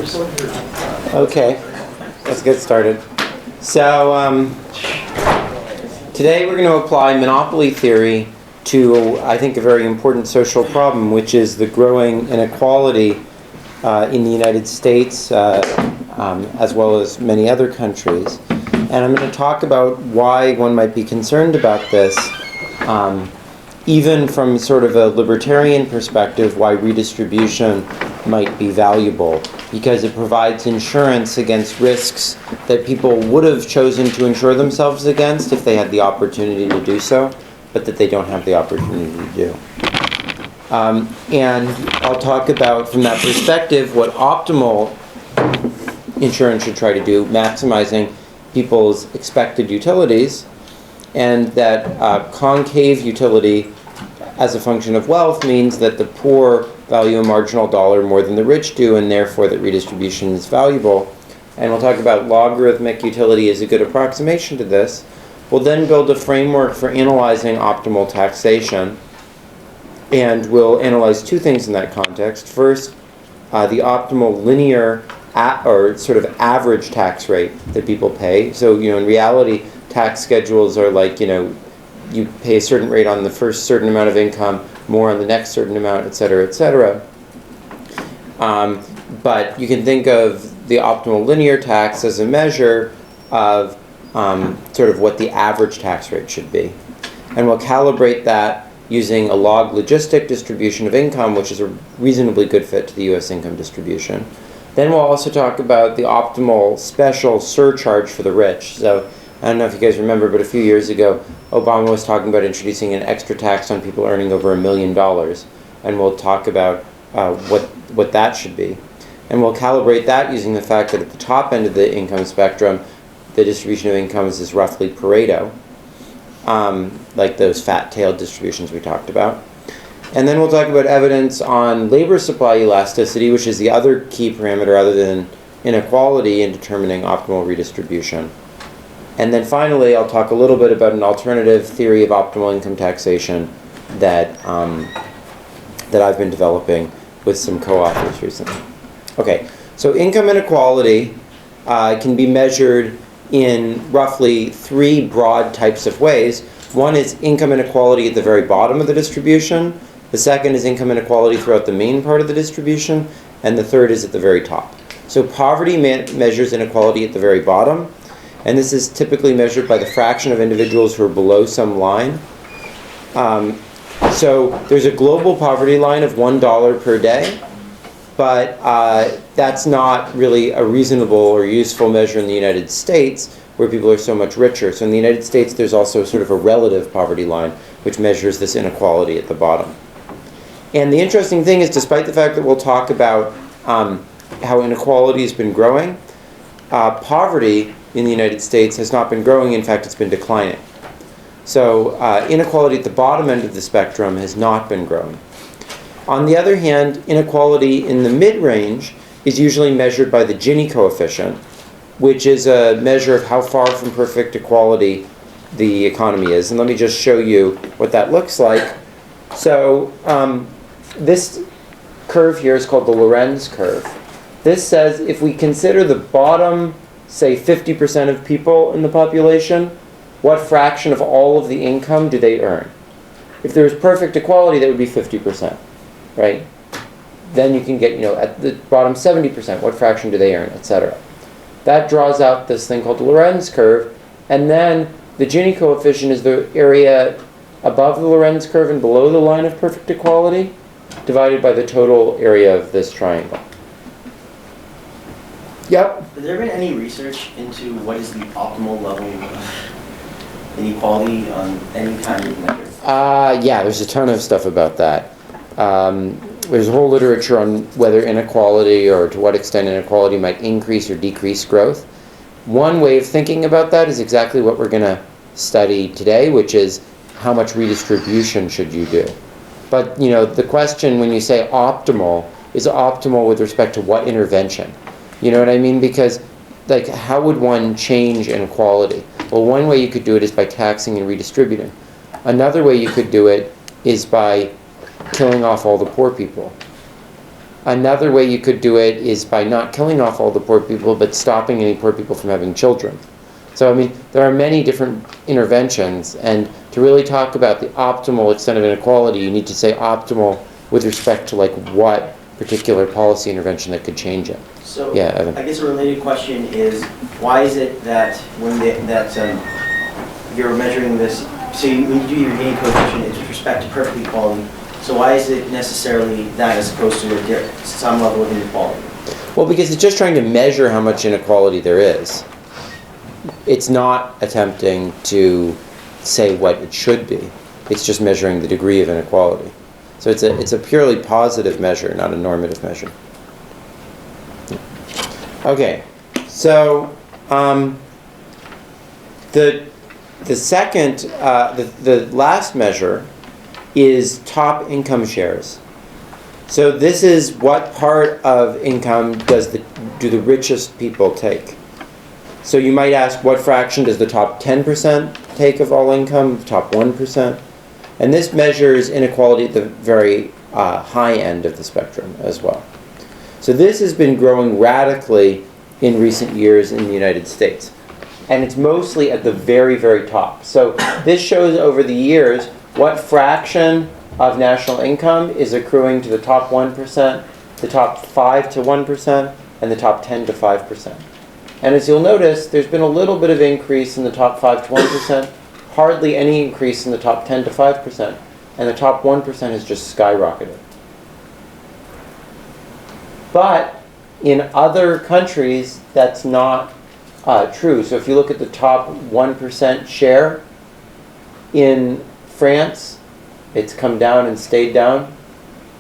Okay, let's get started. So today we're going to apply monopoly theory to, I think, a very important social problem, which is the growing inequality in the United States as well as many other countries. And I'm going to talk about why one might be concerned about this, even from sort of a libertarian perspective, why redistribution might be valuable, because it provides insurance against risks that people would have chosen to insure themselves against if they had the opportunity to do so, but that they don't have the opportunity to do. And I'll talk about, from that perspective, what optimal insurance should try to do, maximizing people's expected utilities, and that concave utility as a function of wealth means that the poor value a marginal dollar more than the rich do, and therefore that redistribution is valuable. And we'll talk about logarithmic utility as a good approximation to this. We'll then build a framework for analyzing optimal taxation, and we'll analyze two things in that context. First, the optimal linear or sort of average tax rate that people pay. So, in reality, tax schedules are like, you pay a certain rate on the first certain amount of income, more on the next certain amount, et cetera, et cetera. But you can think of the optimal linear tax as a measure of sort of what the average tax rate should be. And we'll calibrate that using a log logistic distribution of income, which is a reasonably good fit to the U.S. income distribution. Then we'll also talk about the optimal special surcharge for the rich. So I don't know if you guys remember, but a few years ago, Obama was talking about introducing an extra tax on people earning over $1 million. And we'll talk about what that should be. And we'll calibrate that using the fact that at the top end of the income spectrum, the distribution of incomes is roughly Pareto, like those fat-tailed distributions we talked about. And then we'll talk about evidence on labor supply elasticity, which is the other key parameter other than inequality in determining optimal redistribution. And then finally, I'll talk a little bit about an alternative theory of optimal income taxation that I've been developing with some co-authors recently. Okay, so income inequality can be measured in roughly three broad types of ways. One is income inequality at the very bottom of the distribution. The second is income inequality throughout the main part of the distribution. And the third is at the very top. So poverty measures inequality at the very bottom. And this is typically measured by the fraction of individuals who are below some line. So there's a global poverty line of $1 per day, but that's not really a reasonable or useful measure in the United States, where people are so much richer. So in the United States, there's also sort of a relative poverty line, which measures this inequality at the bottom. And the interesting thing is, despite the fact that we'll talk about how inequality has been growing, poverty in the United States has not been growing. In fact, it's been declining. So inequality at the bottom end of the spectrum has not been growing. On the other hand, inequality in the mid-range is usually measured by the Gini coefficient, which is a measure of how far from perfect equality the economy is. And let me just show you what that looks like. So this curve here is called the Lorenz curve. This says if we consider the bottom, say 50% of people in the population, what fraction of all of the income do they earn? If there was perfect equality, that would be 50%, right? Then you can get, at the bottom 70%, what fraction do they earn, etc. That draws out this thing called the Lorenz curve, and then the Gini coefficient is the area above the Lorenz curve and below the line of perfect equality, divided by the total area of this triangle. Yep? Has there been any research into what is the optimal level of inequality on any kind of measure? Yeah, there's a ton of stuff about that. There's a whole literature on whether inequality, or to what extent inequality might increase or decrease growth. One way of thinking about that is exactly what we're going to study today, which is how much redistribution should you do? But, the question when you say optimal is optimal with respect to what intervention? You know what I mean? Because, how would one change inequality? Well, one way you could do it is by taxing and redistributing. Another way you could do it is by killing off all the poor people. Another way you could do it is by not killing off all the poor people, but stopping any poor people from having children. So, I mean, there are many different interventions, and to really talk about the optimal extent of inequality, you need to say optimal with respect to, like, what particular policy intervention that could change it. So, yeah, Evan. I guess a related question is, why is it that when you're measuring this, so when you do your gain coefficient, it's with respect to perfect equality, so why is it necessarily that as opposed to some level of inequality? Well, because it's just trying to measure how much inequality there is. It's not attempting to say what it should be. It's just measuring the degree of inequality. So it's a purely positive measure, not a normative measure. Okay, so the second, the last measure is top income shares. So this is what part of income do the richest people take. So you might ask, what fraction does the top 10% take of all income, top 1%? And this measures inequality at the very high end of the spectrum as well. So this has been growing radically in recent years in the United States. And it's mostly at the very, very top. So this shows over the years what fraction of national income is accruing to the top 1%, the top 5 to 1%, and the top 10 to 5%. And as you'll notice, there's been a little bit of increase in the top 5 to 1%, hardly any increase in the top 10 to 5%, and the top 1% has just skyrocketed. But in other countries, that's not true. So if you look at the top 1% share in France, it's come down and stayed down.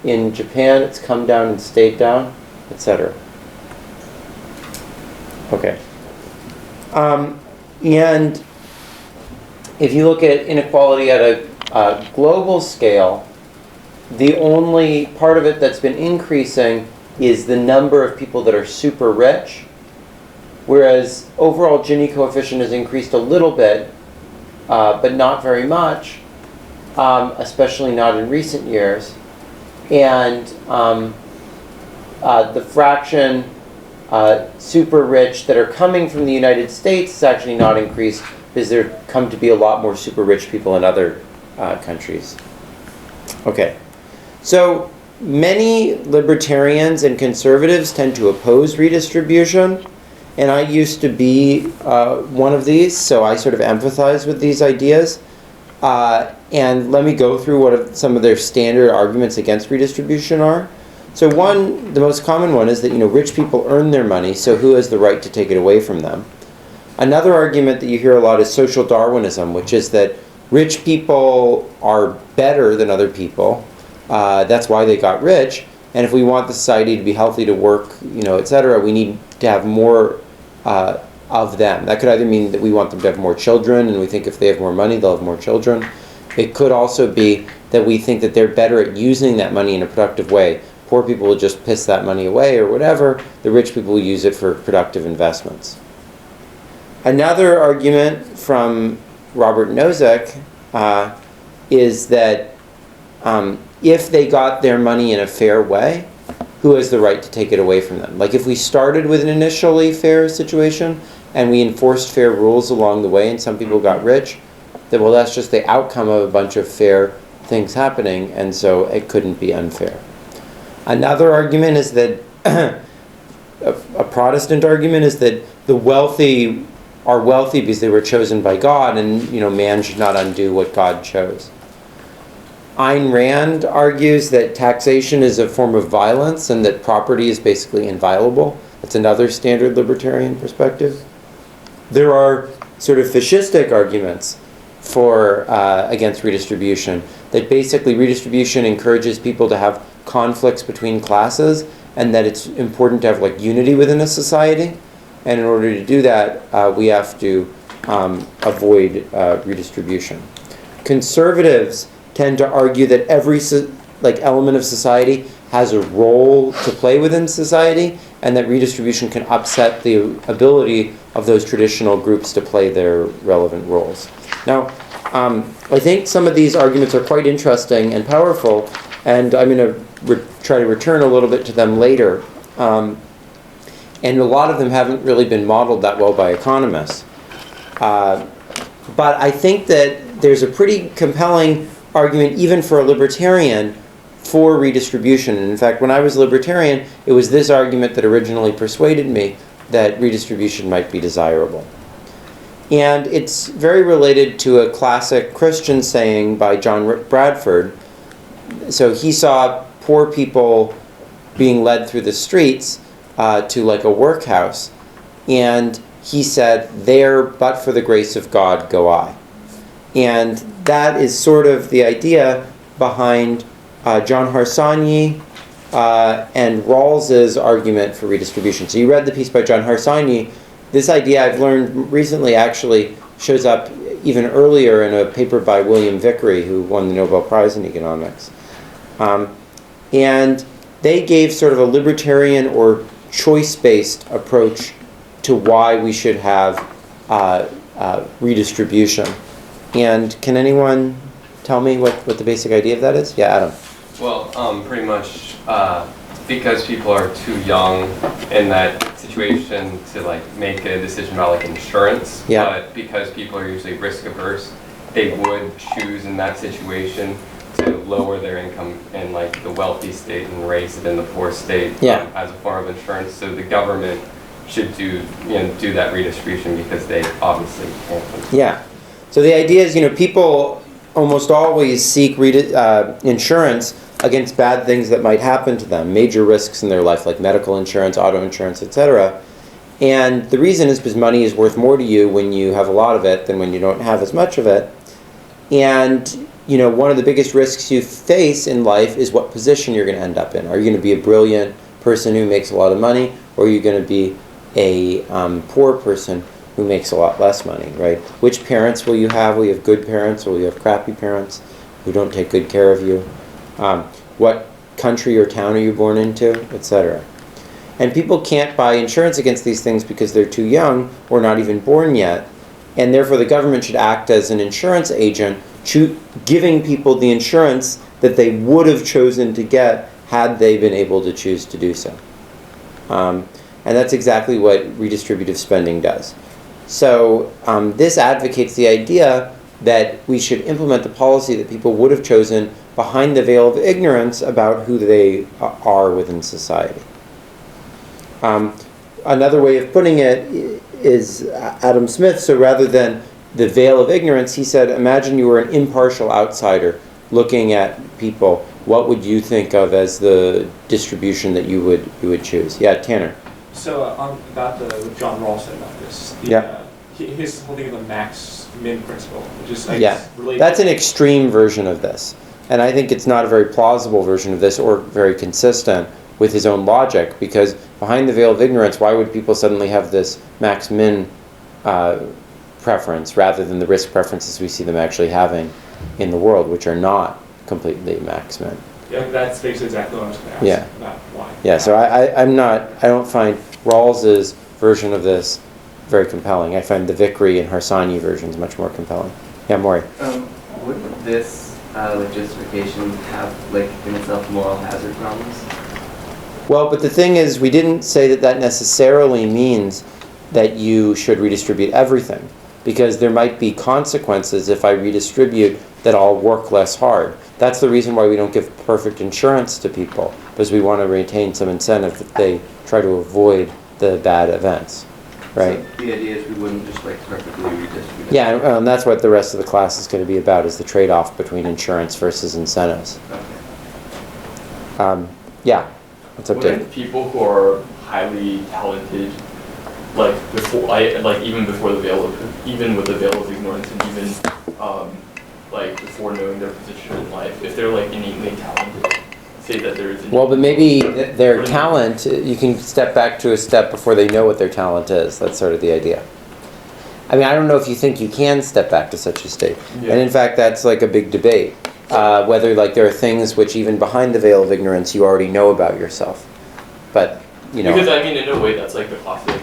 In Japan, it's come down and stayed down, etc. Okay. And if you look at inequality at a global scale, the only part of it that's been increasing is the number of people that are super rich, whereas overall Gini coefficient has increased a little bit, but not very much, especially not in recent years. And the fraction super rich that are coming from the United States is actually not increased because there come to be a lot more super rich people in other countries. Okay, so many libertarians and conservatives tend to oppose redistribution, and I used to be one of these, so I sort of empathize with these ideas. And let me go through what some of their standard arguments against redistribution are. So the most common one is that, rich people earn their money, so who has the right to take it away from them? Another argument that you hear a lot is social Darwinism, which is that rich people are better than other people. That's why they got rich. And if we want the society to be healthy, to work, etc., we need to have more of them. That could either mean that we want them to have more children, and we think if they have more money, they'll have more children. It could also be that we think that they're better at using that money in a productive way. Poor people will just piss that money away or whatever. The rich people will use it for productive investments. Another argument from Robert Nozick is that if they got their money in a fair way, who has the right to take it away from them? Like if we started with an initially fair situation and we enforced fair rules along the way and some people got rich, then well, that's just the outcome of a bunch of fair things happening, and so it couldn't be unfair. Another argument is that, a Protestant argument is that the wealthy are wealthy because they were chosen by God, and man should not undo what God chose. Ayn Rand argues that taxation is a form of violence and that property is basically inviolable. That's another standard libertarian perspective. There are sort of fascistic arguments for against redistribution, that basically redistribution encourages people to have conflicts between classes, and that it's important to have unity within a society. And in order to do that, we have to avoid redistribution. Conservatives tend to argue that every element of society has a role to play within society, and that redistribution can upset the ability of those traditional groups to play their relevant roles. Now, I think some of these arguments are quite interesting and powerful, and I'm going to try to return a little bit to them later. And a lot of them haven't really been modeled that well by economists. But I think that there's a pretty compelling argument, even for a libertarian, for redistribution. And in fact, when I was a libertarian, it was this argument that originally persuaded me that redistribution might be desirable. And it's very related to a classic Christian saying by John Bradford. So he saw poor people being led through the streets to like a workhouse, and he said, "There, but for the grace of God, go I." And that is sort of the idea behind John Harsanyi and Rawls's argument for redistribution. So you read the piece by John Harsanyi. This idea, I've learned recently, actually shows up even earlier in a paper by William Vickery, who won the Nobel Prize in economics. And they gave sort of a libertarian or choice-based approach to why we should have redistribution. And can anyone tell me what the basic idea of that is? Yeah, Adam. Well, pretty much because people are too young in that situation to like make a decision about like insurance. Yeah. But because people are usually risk averse, they would choose in that situation to lower their income in like the wealthy state and raise it in the poor state as a form of insurance. So the government should do that redistribution because they obviously can't. Yeah. So the idea is, people almost always seek insurance against bad things that might happen to them, major risks in their life like medical insurance, auto insurance, etc. And the reason is because money is worth more to you when you have a lot of it than when you don't have as much of it. And one of the biggest risks you face in life is what position you're going to end up in. Are you going to be a brilliant person who makes a lot of money, or are you going to be a poor person who makes a lot less money, right? Which parents will you have? Will you have good parents, or will you have crappy parents who don't take good care of you? What country or town are you born into, etc. And people can't buy insurance against these things because they're too young or not even born yet. And therefore the government should act as an insurance agent, giving people the insurance that they would have chosen to get had they been able to choose to do so. And that's exactly what redistributive spending does. So this advocates the idea that we should implement the policy that people would have chosen behind the veil of ignorance about who they are within society. Another way of putting it is Adam Smith. So rather than the veil of ignorance, he said, imagine you were an impartial outsider looking at people. What would you think of as the distribution that you would choose? Yeah, Tanner. So about what John Rawls said about this, his whole thing of the max-min principle, which is related. That's an extreme version of this. And I think it's not a very plausible version of this or very consistent with his own logic, because behind the veil of ignorance, why would people suddenly have this max-min preference rather than the risk preferences we see them actually having in the world, which are not completely max-min? Yeah, that's basically exactly what I was going to ask. Yeah. About why. Yeah, so I don't find Rawls's version of this very compelling. I find the Vickery and Harsanyi versions much more compelling. Yeah, Maury. Wouldn't this justification have, in itself, moral hazard problems? Well, but the thing is, we didn't say that necessarily means that you should redistribute everything, because there might be consequences if I redistribute that I'll work less hard. That's the reason why we don't give perfect insurance to people, because we want to retain some incentive that they try to avoid the bad events, right? So the idea is we wouldn't just perfectly redistribute. Yeah, and that's what the rest of the class is going to be about, is the trade-off between insurance versus incentives. Okay. Yeah, what's up, Dave? Wouldn't people who are highly talented, even before the veil of, even with the veil of ignorance, and even before knowing their position in life, if they're innately talented, say that there is. Well, but maybe their talent, you can step back to a step before they know what their talent is. That's sort of the idea. I mean, I don't know if you think you can step back to such a state. Yeah. And in fact, that's a big debate. Whether there are things which even behind the veil of ignorance you already know about yourself. But, Because, in a way, that's the classic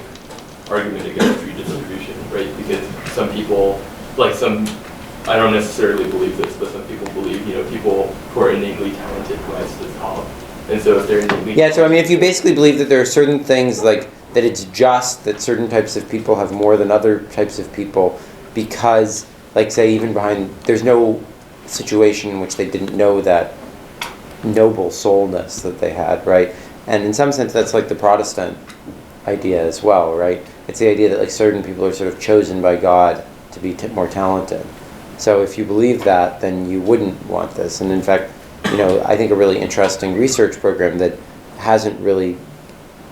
argument against redistribution, right? Because some people, I don't necessarily believe this, but some people believe, people who are innately talented rise to the top, And so if they're innately Yeah, so I mean, if you basically believe that there are certain things like that it's just that certain types of people have more than other types of people because, like say, even behind, there's no situation in which they didn't know that noble soulness that they had, right? And in some sense, that's like the Protestant idea as well, right? It's the idea that like certain people are sort of chosen by God to be more talented. So if you believe that, then you wouldn't want this. And in fact, I think a really interesting research program that hasn't really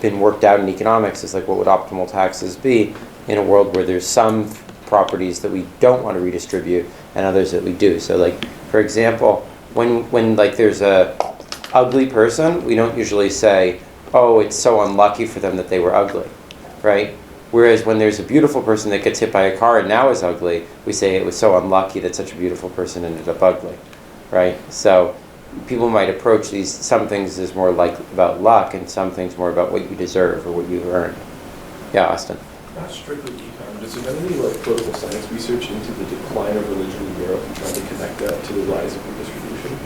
been worked out in economics is like what would optimal taxes be in a world where there's some properties that we don't want to redistribute and others that we do. So like, for example, when like there's a ugly person, we don't usually say, oh, it's so unlucky for them that they were ugly, right? Whereas when there's a beautiful person that gets hit by a car and now is ugly, we say it was so unlucky that such a beautiful person ended up ugly, right? So people might approach some things as more like about luck and some things more about what you deserve or what you've earned. Yeah, Austin. Not strictly econ, but is there any like political science research into the decline of religion in Europe and trying to connect that to the rise of redistribution?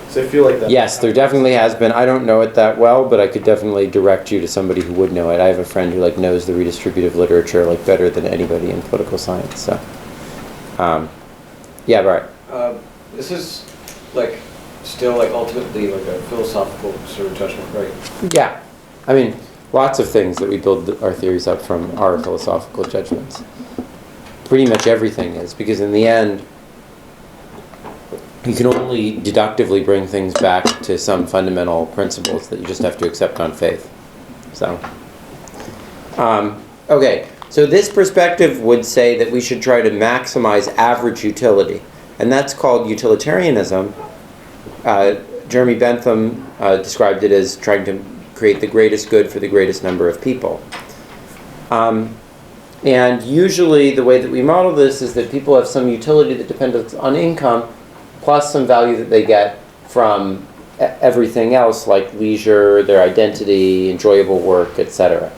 So I feel like that. Yes, there definitely has been. I don't know it that well, but I could definitely direct you to somebody who would know it. I have a friend who like knows the redistributive literature like better than anybody in political science. So, yeah, right. This is like still like ultimately like a philosophical sort of judgment, right? Yeah, I mean, lots of things that we build our theories up from are philosophical judgments. Pretty much everything is, because in the end, you can only deductively bring things back to some fundamental principles that you just have to accept on faith. So, okay, so this perspective would say that we should try to maximize average utility, and that's called utilitarianism. Jeremy Bentham described it as trying to create the greatest good for the greatest number of people. And usually the way that we model this is that people have some utility that depends on income plus some value that they get from everything else like leisure, their identity, enjoyable work, etc.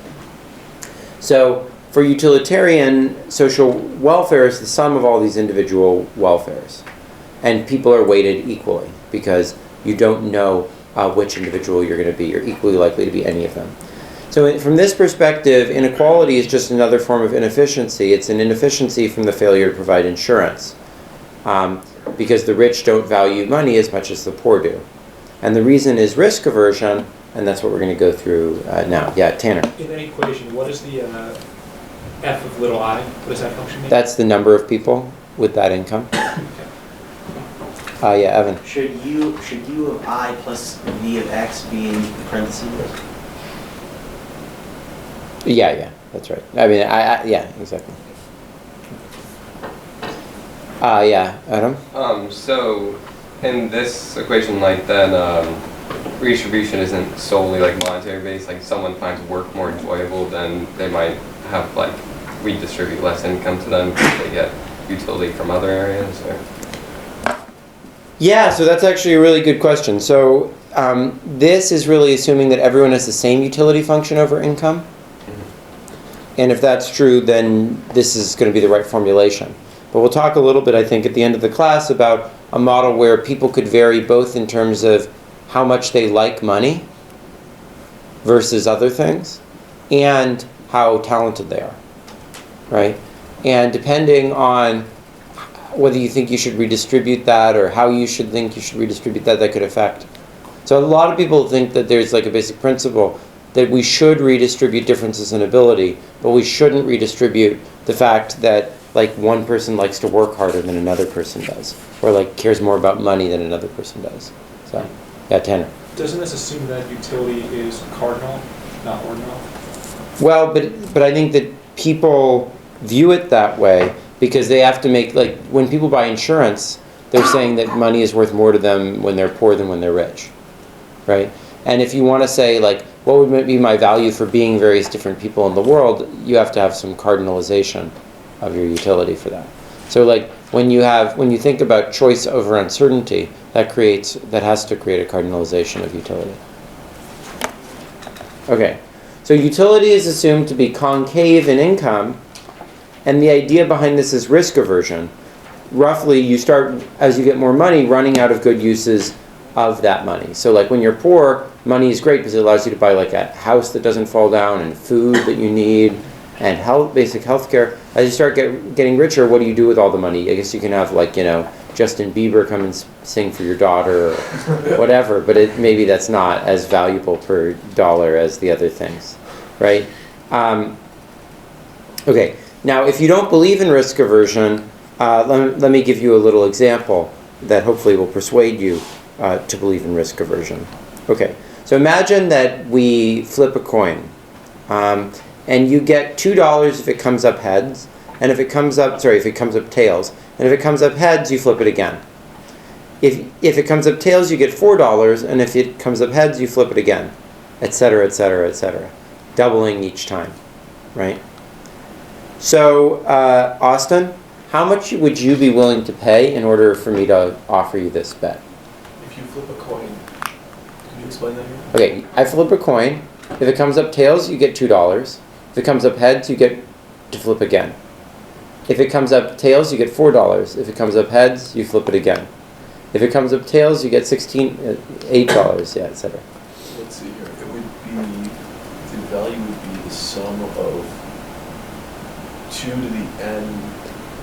So for utilitarian, social welfare is the sum of all these individual welfares. And people are weighted equally because you don't know which individual you're going to be. You're equally likely to be any of them. So from this perspective, inequality is just another form of inefficiency. It's an inefficiency from the failure to provide insurance. Because the rich don't value money as much as the poor do. And the reason is risk aversion, and that's what we're going to go through now. Yeah, Tanner. In that equation, what is the f of little I? What does that function mean? That's the number of people with that income. Yeah, Evan. Should u of I plus v of x be in parentheses? Yeah, that's right. I mean, yeah, exactly. Yeah, Adam? So in this equation like that, redistribution isn't solely like monetary based. Like someone finds work more enjoyable, then they might have like redistribute less income to them because they get utility from other areas. Or? Yeah, so that's actually a really good question. So this is really assuming that everyone has the same utility function over income. Mm-hmm. And if that's true, then this is going to be the right formulation. But we'll talk a little bit, I think, at the end of the class about a model where people could vary both in terms of how much they like money versus other things and how talented they are, right? And depending on whether you think you should redistribute that or how you should think you should redistribute that, that could affect. So a lot of people think that there's like a basic principle that we should redistribute differences in ability, but we shouldn't redistribute the fact that like one person likes to work harder than another person does, or like cares more about money than another person does. So, yeah, Tanner. Doesn't this assume that utility is cardinal, not ordinal? Well, but I think that people view it that way because they have to make, like, when people buy insurance, they're saying that money is worth more to them when they're poor than when they're rich, right? And if you want to say, like, what would be my value for being various different people in the world, you have to have some cardinalization of your utility for that. So like when you think about choice over uncertainty, that has to create a cardinalization of utility. Okay, so utility is assumed to be concave in income, and the idea behind this is risk aversion. Roughly, you start, as you get more money, running out of good uses of that money. So like when you're poor, money is great because it allows you to buy like a house that doesn't fall down and food that you need and basic health care. As you start getting richer, what do you do with all the money? I guess you can have like, Justin Bieber come and sing for your daughter or whatever, but maybe that's not as valuable per dollar as the other things, right? Okay, now if you don't believe in risk aversion, let me give you a little example that hopefully will persuade you to believe in risk aversion. Okay, so imagine that we flip a coin, and you get $2 if it comes up heads, and if it comes up tails, and if it comes up heads, you flip it again. If it comes up tails, you get $4, and if it comes up heads, you flip it again, etc., etc., etc., doubling each time, right? So, Austin, how much would you be willing to pay in order for me to offer you this bet? If you flip a coin, can you explain that here? Okay, I flip a coin. If it comes up tails, you get $2. If it comes up heads, you get to flip again. If it comes up tails, you get $4. If it comes up heads, you flip it again. If it comes up tails, you get $8, yeah, etc. Let's see here. It would be, the value would be the sum of 2 to the n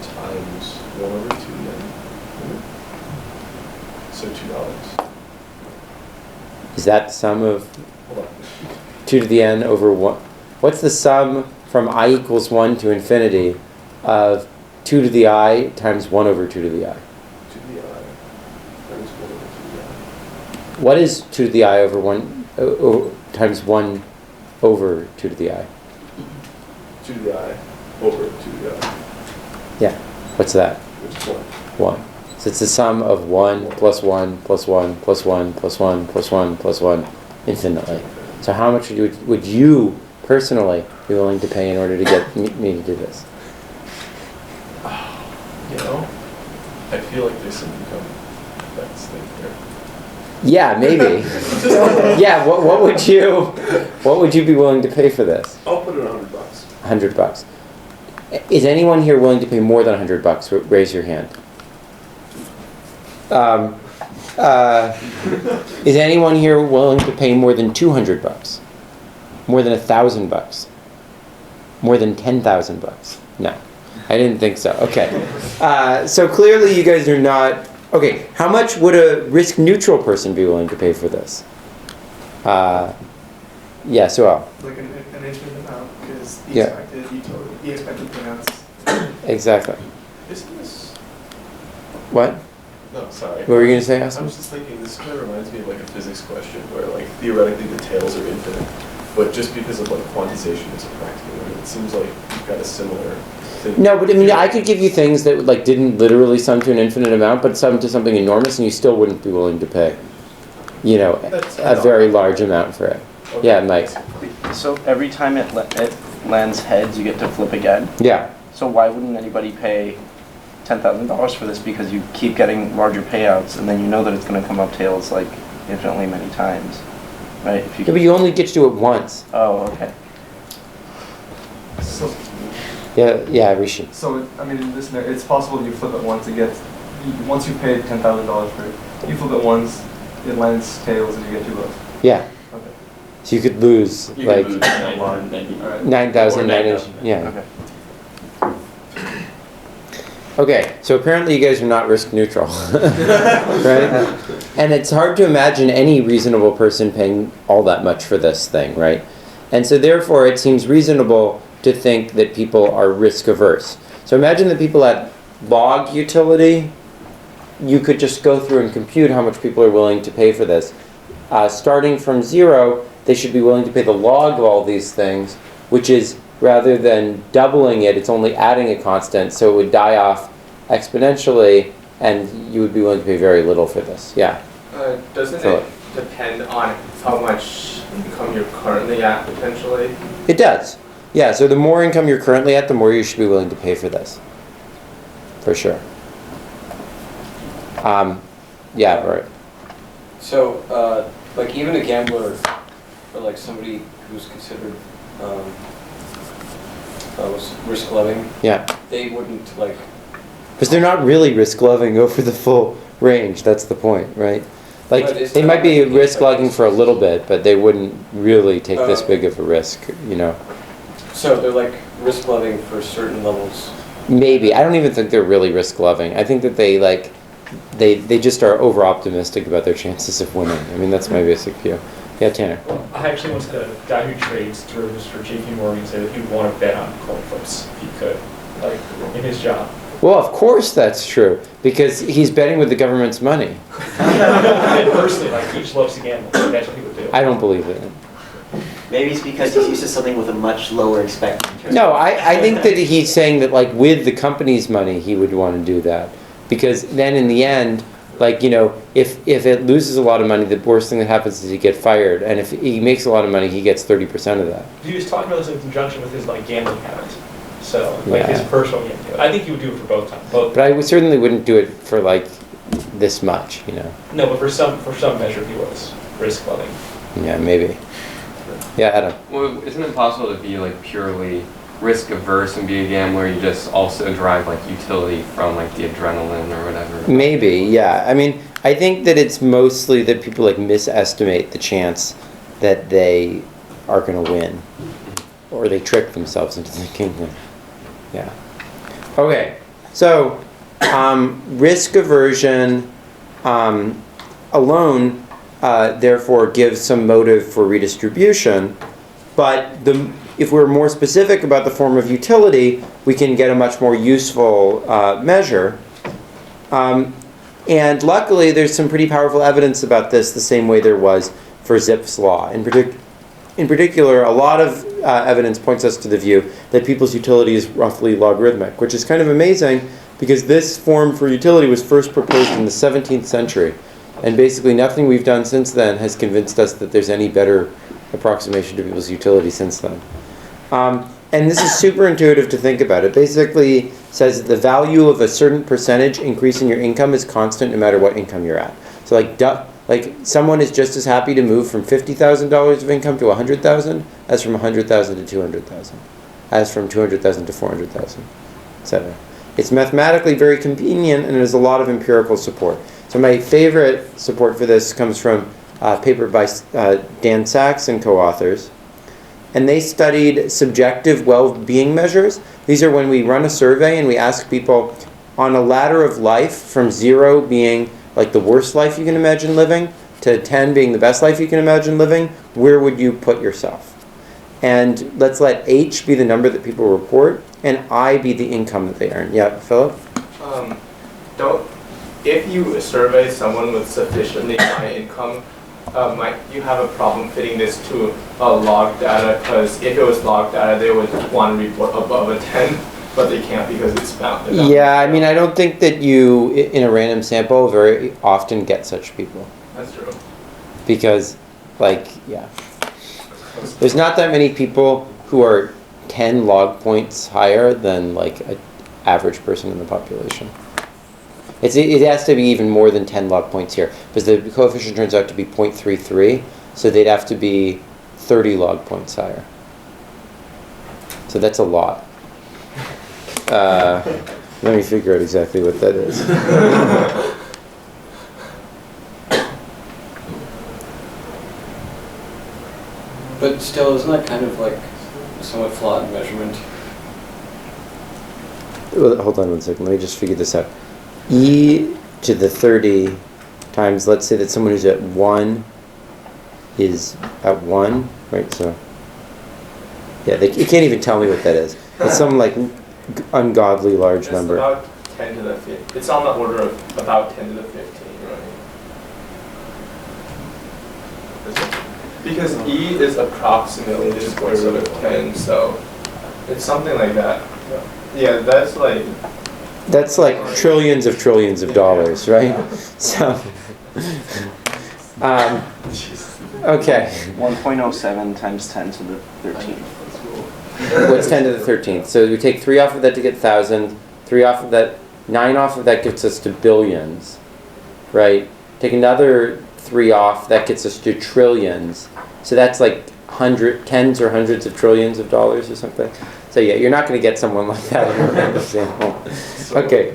times 1 over 2 to the n. So $2. Is that the sum of Hold on. 2 to the n over 1? What's the sum from I equals 1 to infinity of 2 to the I times 1 over 2 to the I? 2 to the I times 1 over 2 to the I. What is 2 to the I over 1 times 1 over 2 to the I? 2 to the I over 2 to the I, Yeah, what's that? which is 1. 1. So it's the sum of 1 plus 1 plus 1 plus 1 plus 1 plus 1 plus 1 infinitely. So how much would you personally be willing to pay in order to get me to do this? I feel like there's some income that's there. Yeah, maybe. Yeah, what would you be willing to pay for this? I'll put it $100. $100. Is anyone here willing to pay more than $100? Raise your hand. Is anyone here willing to pay more than $200? More than $1,000? More than $10,000? No, I didn't think so. Okay, so clearly you guys are not. Okay, how much would a risk-neutral person be willing to pay for this? Yeah, so Like an infinite amount, because the Yeah. expected utility, the expected payouts. exactly. Isn't this... What? No, sorry. What were you gonna say, I Austin? was just thinking, this kind of reminds me of like a physics question where like theoretically the tails are infinite, but just because of like quantization it's a practical limit. It seems like you've got a similar thing. No, but I mean, I could give you things that like didn't literally sum to an infinite amount, but sum to something enormous, and you still wouldn't be willing to pay, That's- a very large amount for it. Okay. Yeah, Mike. So every time it lands heads, you get to flip again. Yeah. So why wouldn't anybody pay $10,000 for this? Because you keep getting larger payouts, and then you know that it's going to come up tails like infinitely many times, right? If Yeah, but you only get to do it once. Oh, okay. So, Yeah, Rishi. so I mean, in this scenario, it's possible you flip it once, once you paid $10,000 for it, you flip it once, it lands tails, and you get 2 bucks. Yeah. Okay. So you could lose You like could lose 990. All right. 9,000, Or 9,000. yeah. Okay. Okay, so apparently you guys are not risk neutral, right? And it's hard to imagine any reasonable person paying all that much for this thing, right? And so therefore it seems reasonable to think that people are risk averse. So imagine the people at log utility, you could just go through and compute how much people are willing to pay for this. Starting from 0, they should be willing to pay the log of all these things, which is, rather than doubling it, it's only adding a constant, so it would die off exponentially, and you would be willing to pay very little for this. Yeah. Doesn't Philip. it depend on how much income you're currently at, potentially? It does. Yeah, so the more income you're currently at, the more you should be willing to pay for this. For sure. Yeah, right. So, like even a gambler, or like somebody who's considered risk-loving, Yeah. they wouldn't like. Because they're not really risk-loving over the full range. That's the point, right? Like, But it's they not might be like- risk lugging for a little bit, but they wouldn't really take this big of a risk, you know? So they're like risk loving for certain levels. Maybe. I don't even think they're really risk loving. I think that they just are over optimistic about their chances of winning. I mean, that's my basic view. Yeah, Tanner. Well, I actually once had a guy who trades derivatives for JP Morgan say that he would want to bet on coin flips if he could, like in his job. Well, of course that's true, because he's betting with the government's money. And personally, like each loves to gamble. That's what he would do. I don't believe it. Maybe it's because he's used to something with a much lower expected return. No, I think that he's saying that, like, with the company's money, he would want to do that. Because then in the end, like, you know, if it loses a lot of money, the worst thing that happens is he gets fired. And if he makes a lot of money, he gets 30% of that. He was talking about this in conjunction with his like gambling habits. So like Yeah. his personal gambling habit. I think he would do it for both times. Both. But I certainly wouldn't do it for, like, this much, you know? No, but for some measure he was risk loving. Yeah, maybe. Yeah, Adam. Well, isn't it possible to be like purely risk averse and be a gambler? You just also derive like utility from like the adrenaline or whatever. Maybe, yeah. I mean, I think that it's mostly that people, like, misestimate the chance that they are going to win. Or they trick themselves into thinking that. Yeah. Okay. So, risk aversion alone therefore gives some motive for redistribution, but if we're more specific about the form of utility, we can get a much more useful measure. And luckily, there's some pretty powerful evidence about this, the same way there was for Zipf's law. In particular, a lot of evidence points us to the view that people's utility is roughly logarithmic, which is kind of amazing because this form for utility was first proposed in the 17th century. And basically nothing we've done since then has convinced us that there's any better approximation to people's utility since then. And this is super intuitive to think about. It basically says that the value of a certain percentage increase in your income is constant no matter what income you're at. So like someone is just as happy to move from $50,000 of income to $100,000 as from $100,000 to $200,000, as from $200,000 to $400,000, etc. It's mathematically very convenient and there's a lot of empirical support. So my favorite support for this comes from a paper by Dan Sachs and co-authors. And they studied subjective well-being measures. These are when we run a survey and we ask people on a ladder of life from 0 being like the worst life you can imagine living to 10 being the best life you can imagine living, where would you put yourself? And let's let H be the number that people report and I be the income that they earn. Yeah, Philip? If you survey someone with sufficiently high income, might you have a problem fitting this to log data? Because if it was log data, they would want to report above a 10, but they can't because it's bound. Yeah, I mean, I don't think that you, in a random sample, very often get such people. That's true. Because, like, yeah. There's not that many people who are 10 log points higher than, like, an average person in the population. It has to be even more than 10 log points here, because the coefficient turns out to be 0.33, so they'd have to be 30 log points higher. So that's a lot. Let me figure out exactly what that is. But still, isn't that kind of like a somewhat flawed measurement? Well, hold on one second, let me just figure this out. E to the 30 times, let's say that someone who's at 1 is at 1, right? So, yeah, you can't even tell me what that is. It's some, like, ungodly large number. It's about 10 to the 15. It's on the order of about 10 to the 15, right? Because E is approximately the square root of 10, so it's something like that. Yeah, that's like trillions of dollars, right? So, okay. 1.07 times 10 to the 13th. What's 10 to the 13th? So we take 3 off of that to get 1,000, 3 off of that, 9 off of that gets us to billions, right? Take another 3 off, that gets us to trillions. So that's like tens or hundreds of trillions of dollars or something. So yeah, you're not going to get someone like that in a random sample. Okay,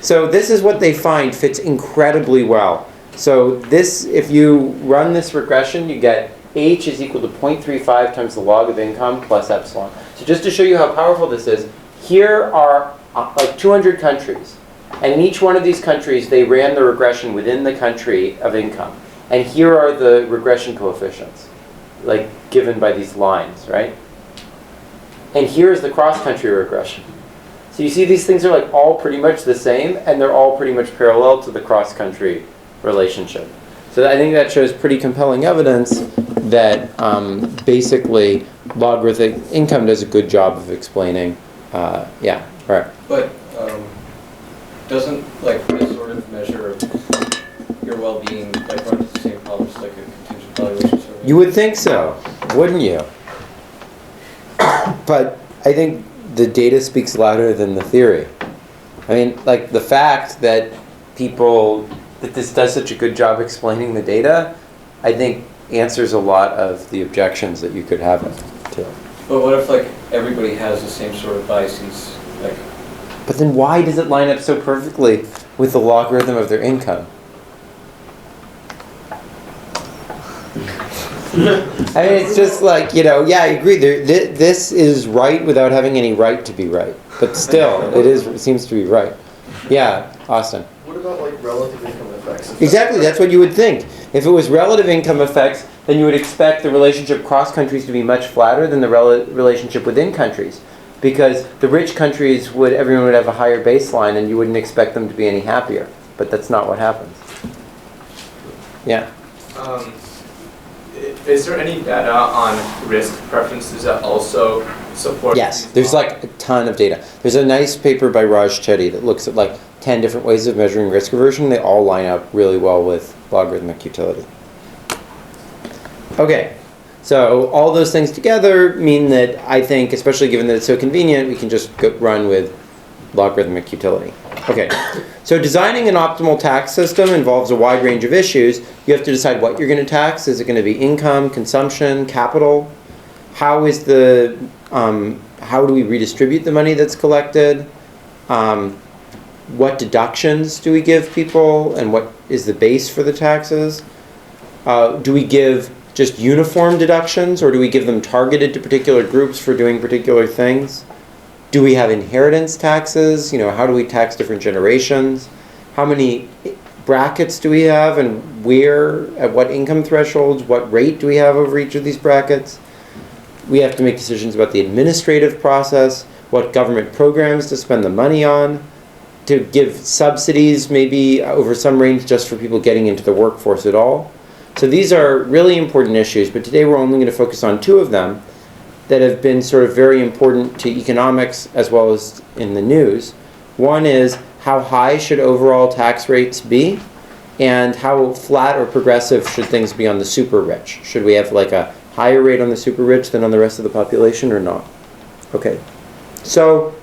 so this is what they find fits incredibly well So this, if you run this regression, you get h is equal to 0.35 times the log of income plus epsilon. So just to show you how powerful this is, here are like 200 countries. And in each one of these countries, they ran the regression within the country of income. And here are the regression coefficients, like given by these lines, right? And here's the cross-country regression. So you see these things are like all pretty much the same, and they're all pretty much parallel to the cross-country relationship. So I think that shows pretty compelling evidence that basically logarithmic income does a good job of explaining, yeah, right. But doesn't like this sort of measure your well-being like run into the same problems like a contingent valuation survey? You would think so, wouldn't you? But I think the data speaks louder than the theory. I mean, like the fact that that this does such a good job explaining the data, I think answers a lot of the objections that you could have to it. But what if like everybody has the same sort of biases? Like, but then why does it line up so perfectly with the logarithm of their income? I mean, it's just like, yeah, I agree. This is right without having any right to be right. But still, it seems to be right. Yeah, Austin. What about like relative income effects? Exactly, that's what you would think. If it was relative income effects, then you would expect the relationship cross countries to be much flatter than the relationship within countries. Because the rich countries everyone would have a higher baseline and you wouldn't expect them to be any happier. But that's not what happens. Yeah. Is there any data on risk preferences that also support? Yes, there's like a ton of data. There's a nice paper by Raj Chetty that looks at like 10 different ways of measuring risk aversion. They all line up really well with logarithmic utility. Okay, so all those things together mean that I think, especially given that it's so convenient, we can just run with logarithmic utility. Okay, so designing an optimal tax system involves a wide range of issues. You have to decide what you're going to tax. Is it going to be income, consumption, capital? How do we redistribute the money that's collected? What deductions do we give people, and what is the base for the taxes? Do we give just uniform deductions, or do we give them targeted to particular groups for doing particular things? Do we have inheritance taxes? How do we tax different generations? How many brackets do we have, and where, at what income thresholds, what rate do we have over each of these brackets? We have to make decisions about the administrative process, what government programs to spend the money on, to give subsidies maybe over some range just for people getting into the workforce at all. So these are really important issues, but today we're only going to focus on two of them that have been sort of very important to economics as well as in the news. One is how high should overall tax rates be, and how flat or progressive should things be on the super rich? Should we have like a higher rate on the super rich than on the rest of the population or not? Okay, so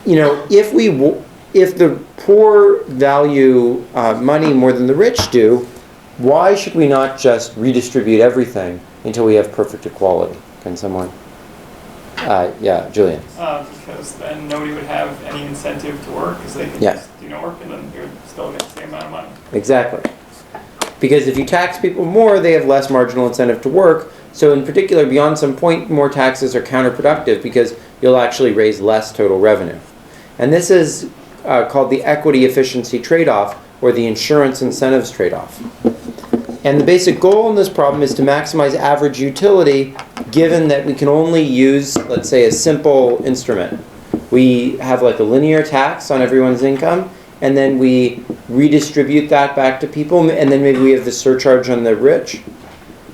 if the poor value money more than the rich do, why should we not just redistribute everything until we have perfect equality? Can someone? Yeah, Julian. Because then nobody would have any incentive to work, because they could just do no work, and then you're still getting the same amount of money. Exactly. Because if you tax people more, they have less marginal incentive to work. So in particular, beyond some point, more taxes are counterproductive because you'll actually raise less total revenue. And this is called the equity efficiency trade-off, or the insurance incentives trade-off. And the basic goal in this problem is to maximize average utility, given that we can only use, let's say, a simple instrument. We have like a linear tax on everyone's income, and then we redistribute that back to people, and then maybe we have the surcharge on the rich.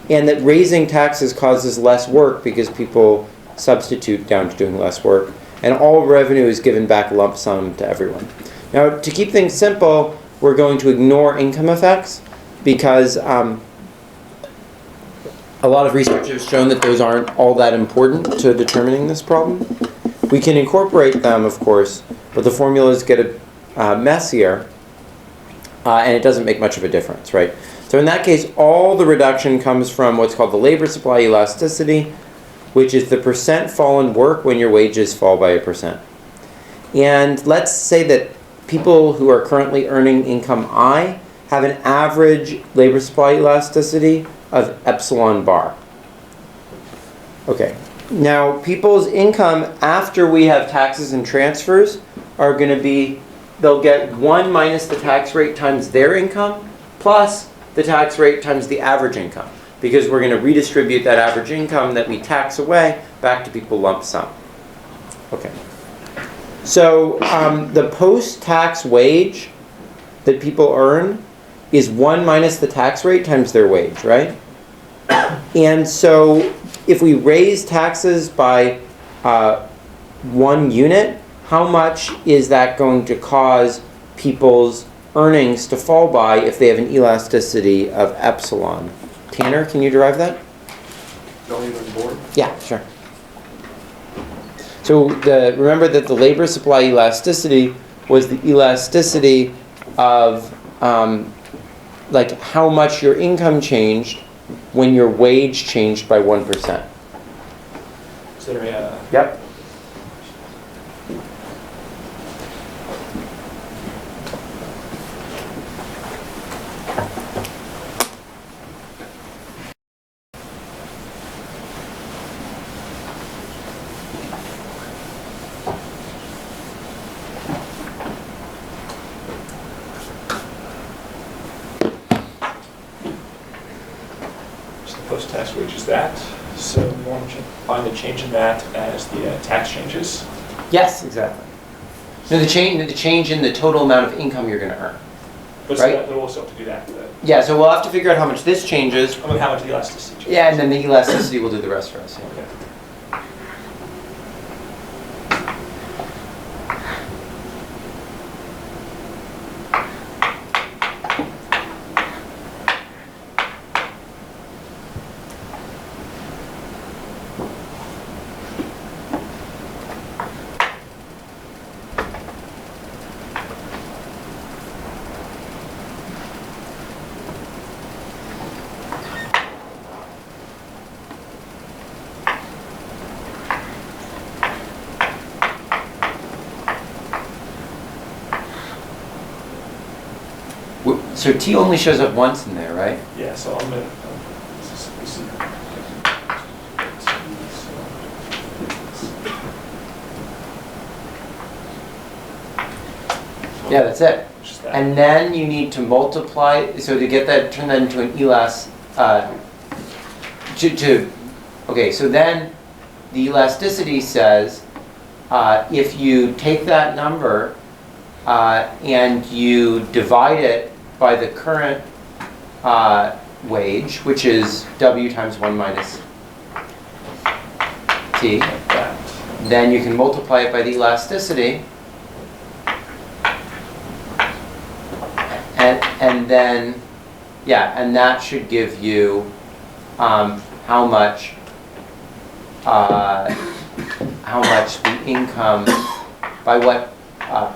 And that raising taxes causes less work because people substitute down to doing less work. And all revenue is given back lump sum to everyone. Now, to keep things simple, we're going to ignore income effects, because a lot of research has shown that those aren't all that important to determining this problem. We can incorporate them, of course, but the formulas get messier, and it doesn't make much of a difference, right? So in that case, all the reduction comes from what's called the labor supply elasticity, which is the percent fall in work when your wages fall by 1%. And let's say that people who are currently earning income I have an average labor supply elasticity of epsilon bar. Okay. Now, people's income after we have taxes and transfers are going to be, they'll get 1 minus the tax rate times their income plus the tax rate times the average income, because we're going to redistribute that average income that we tax away back to people lump sum. Okay. So the post-tax wage that people earn is 1 minus the tax rate times their wage, right? And so if we raise taxes by 1 unit, how much is that going to cause people's earnings to fall by if they have an elasticity of epsilon? Tanner, can you derive that? Value on board? Yeah, sure. So remember that the labor supply elasticity was the elasticity of like how much your income changed when your wage changed by 1%. Is there a... Yep. Post-tax wage is that. So we want to find the change in that as the tax changes. Yes, exactly. No, the change in the total amount of income you're going to earn. But right? So we'll also have to do that. Yeah, so we'll have to figure out how much this changes. I mean, how much the elasticity changes. Yeah, and then the elasticity will do the rest for us. Yeah. Okay. So T only shows up once in there, right? Yeah, so I'm going to... Yeah, that's it. Just that. And then you need to multiply, so to get that, turn that into an okay, so then the elasticity says if you take that number and you divide it by the current wage, which is W times 1 minus T, then you can multiply it by the elasticity, and then, yeah, and that should give you how much the income, by what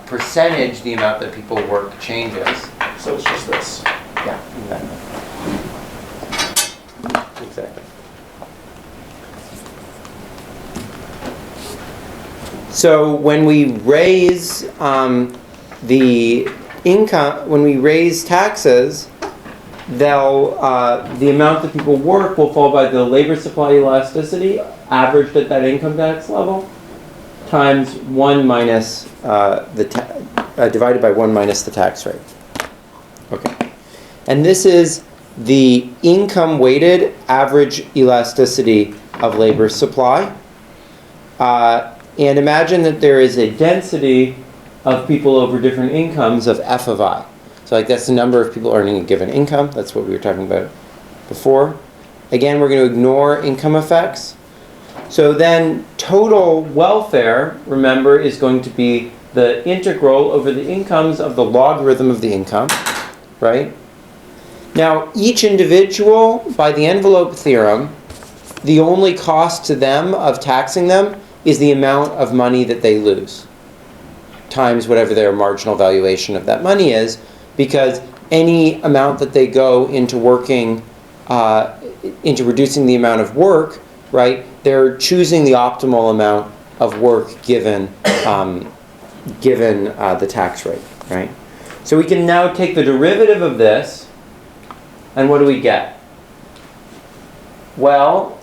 percentage the amount that people work changes. So it's just this. Yeah, exactly. So when we raise the income, when we raise taxes, the amount that people work will fall by the labor supply elasticity averaged at that income tax level times 1 minus divided by 1 minus the tax rate. Okay, and this is the income-weighted average elasticity of labor supply. And imagine that there is a density of people over different incomes of f of I. So like that's the number of people earning a given income. That's what we were talking about before. Again, we're going to ignore income effects. So then total welfare, remember, is going to be the integral over the incomes of the logarithm of the income, right? Now, each individual, by the envelope theorem, the only cost to them of taxing them is the amount of money that they lose, times whatever their marginal valuation of that money is, because any amount that they go into working, into reducing the amount of work, right, they're choosing the optimal amount of work given the tax rate, right? So we can now take the derivative of this, and what do we get? Well,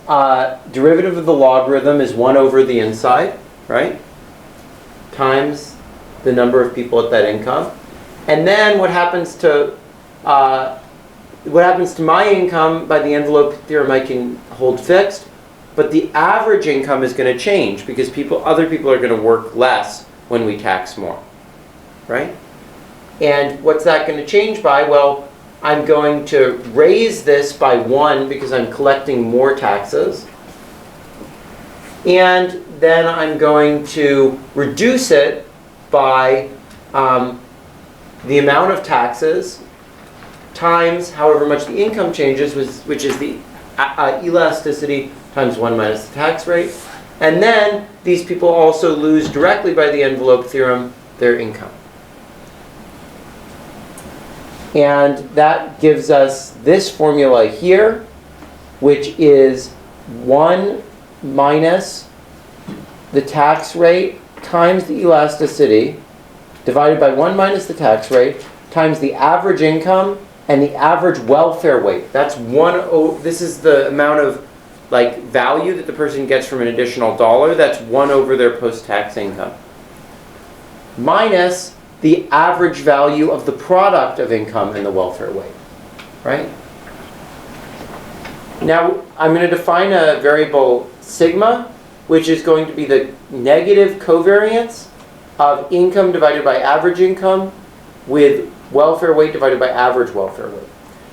derivative of the logarithm is 1 over the inside, right? Times the number of people at that income. And then what happens to my income by the envelope theorem I can hold fixed, but the average income is going to change because other people are going to work less when we tax more, right? And what's that going to change by? Well, I'm going to raise this by 1 because I'm collecting more taxes. And then I'm going to reduce it by the amount of taxes times however much the income changes, which is the elasticity times 1 minus the tax rate. And then these people also lose directly by the envelope theorem their income. And that gives us this formula here, which is 1 minus the tax rate times the elasticity divided by 1 minus the tax rate times the average income and the average welfare weight. That's this is the amount of value that the person gets from an additional dollar. That's 1 over their post-tax income. Minus the average value of the product of income and the welfare weight, right? Now, I'm going to define a variable sigma, which is going to be the negative covariance of income divided by average income with welfare weight divided by average welfare weight.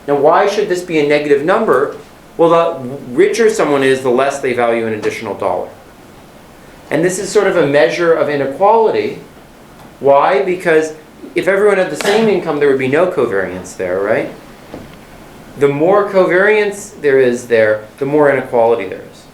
Now, why should this be a negative number? Well, the richer someone is, the less they value an additional dollar. And this is sort of a measure of inequality. Why? Because if everyone had the same income, there would be no covariance there, right? The more covariance there is there, the more inequality there is,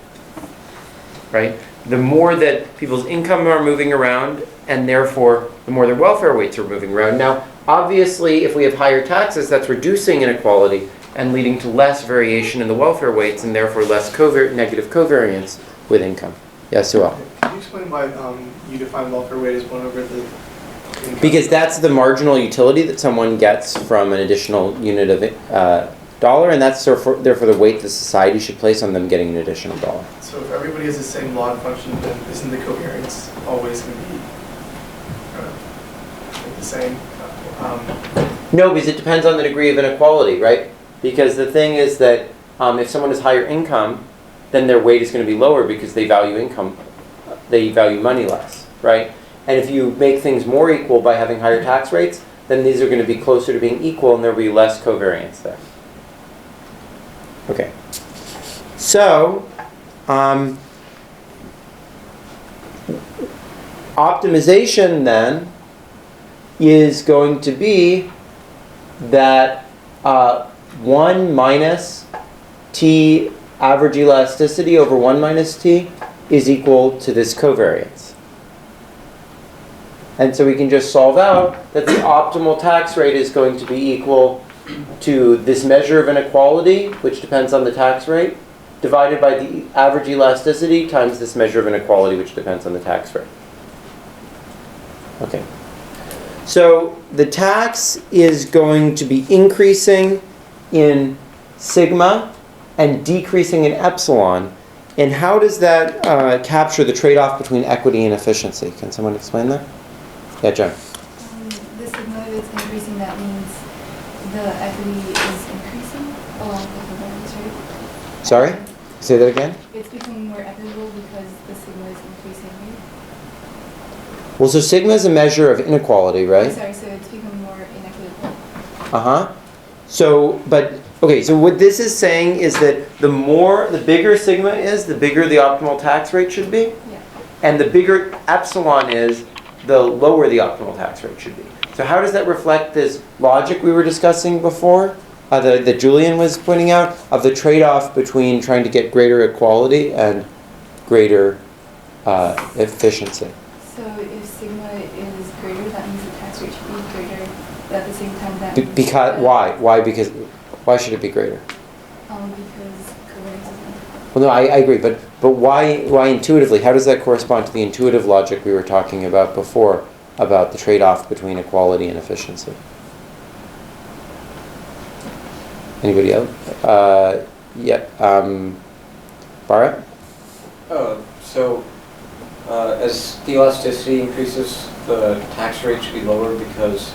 right? The more that people's income are moving around, and therefore the more their welfare weights are moving around. Now, obviously, if we have higher taxes, that's reducing inequality and leading to less variation in the welfare weights, and therefore less negative covariance with income. Yes, Suel? Can you explain why you define welfare weight as 1 over the income? Because that's the marginal utility that someone gets from an additional unit of dollar, and that's therefore the weight the society should place on them getting an additional dollar. So if everybody has the same log function, then isn't the covariance always going to be the same? No, because it depends on the degree of inequality, right? Because the thing is that if someone has higher income, then their weight is going to be lower because they value money less, right? And if you make things more equal by having higher tax rates, then these are going to be closer to being equal, and there will be less covariance there. Okay. So, optimization then is going to be that 1 minus t average elasticity over 1 minus t is equal to this covariance. And so we can just solve out that the optimal tax rate is going to be equal to this measure of inequality, which depends on the tax rate, divided by the average elasticity times this measure of inequality, which depends on the tax rate. Okay. So the tax is going to be increasing in sigma and decreasing in epsilon. And how does that capture the trade-off between equity and efficiency? Can someone explain that? Yeah, John. The sigma, if it's increasing, that means the equity is increasing along with the variance, right? Sorry? Say that again? It's becoming more equitable because the sigma is increasing, right? Well, so sigma is a measure of inequality, right? Sorry, so it's becoming more inequitable. Uh-huh. So, so what this is saying is that the bigger sigma is, the bigger the optimal tax rate should be. Yeah. And the bigger epsilon is, the lower the optimal tax rate should be. So how does that reflect this logic we were discussing before, that Julian was pointing out, of the trade-off between trying to get greater equality and greater efficiency? So if sigma is greater, that means the tax rate should be greater, but at the same time that means Because why? Why should it be greater? Because covariance is Well, no, I agree, but why intuitively? How does that correspond to the intuitive logic we were talking about before, about the trade-off between equality and efficiency? Anybody else? Yeah. Bharat? So as the elasticity increases, the tax rate should be lower because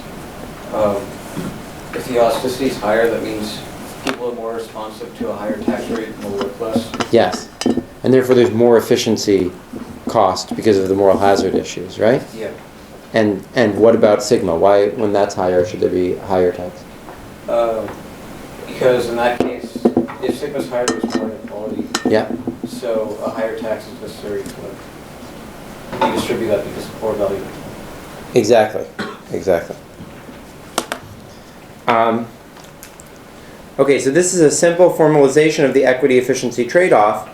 if the elasticity is higher, that means people are more responsive to a higher tax rate and will work less. Yes. And therefore there's more efficiency cost because of the moral hazard issues, right? Yeah. And what about sigma? Why, when that's higher, should there be higher tax? Because in that case, if sigma's higher, there's more inequality. Yeah. So a higher tax is necessary to redistribute that because of poor value. Exactly. Exactly. Okay, so this is a simple formalization of the equity efficiency trade-off.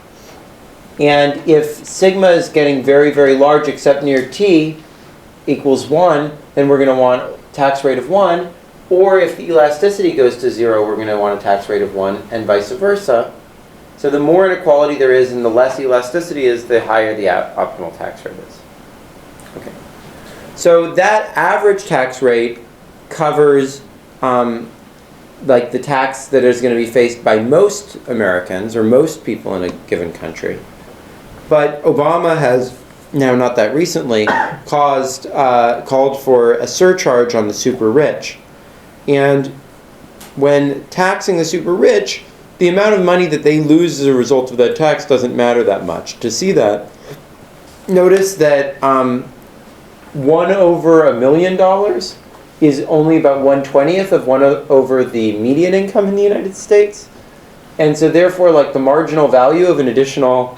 And if sigma is getting very, very large except near t equals 1, then we're going to want a tax rate of 1. Or if the elasticity goes to 0, we're going to want a tax rate of 1, and vice versa. So the more inequality there is and the less elasticity is, the higher the optimal tax rate is. Okay. So that average tax rate covers like the tax that is going to be faced by most Americans or most people in a given country. But Obama has, now not that recently, called for a surcharge on the super rich. And when taxing the super rich, the amount of money that they lose as a result of that tax doesn't matter that much. To see that, notice that 1 over $1 million is only about 1/20th of 1 over the median income in the United States. And so therefore, like, the marginal value of an additional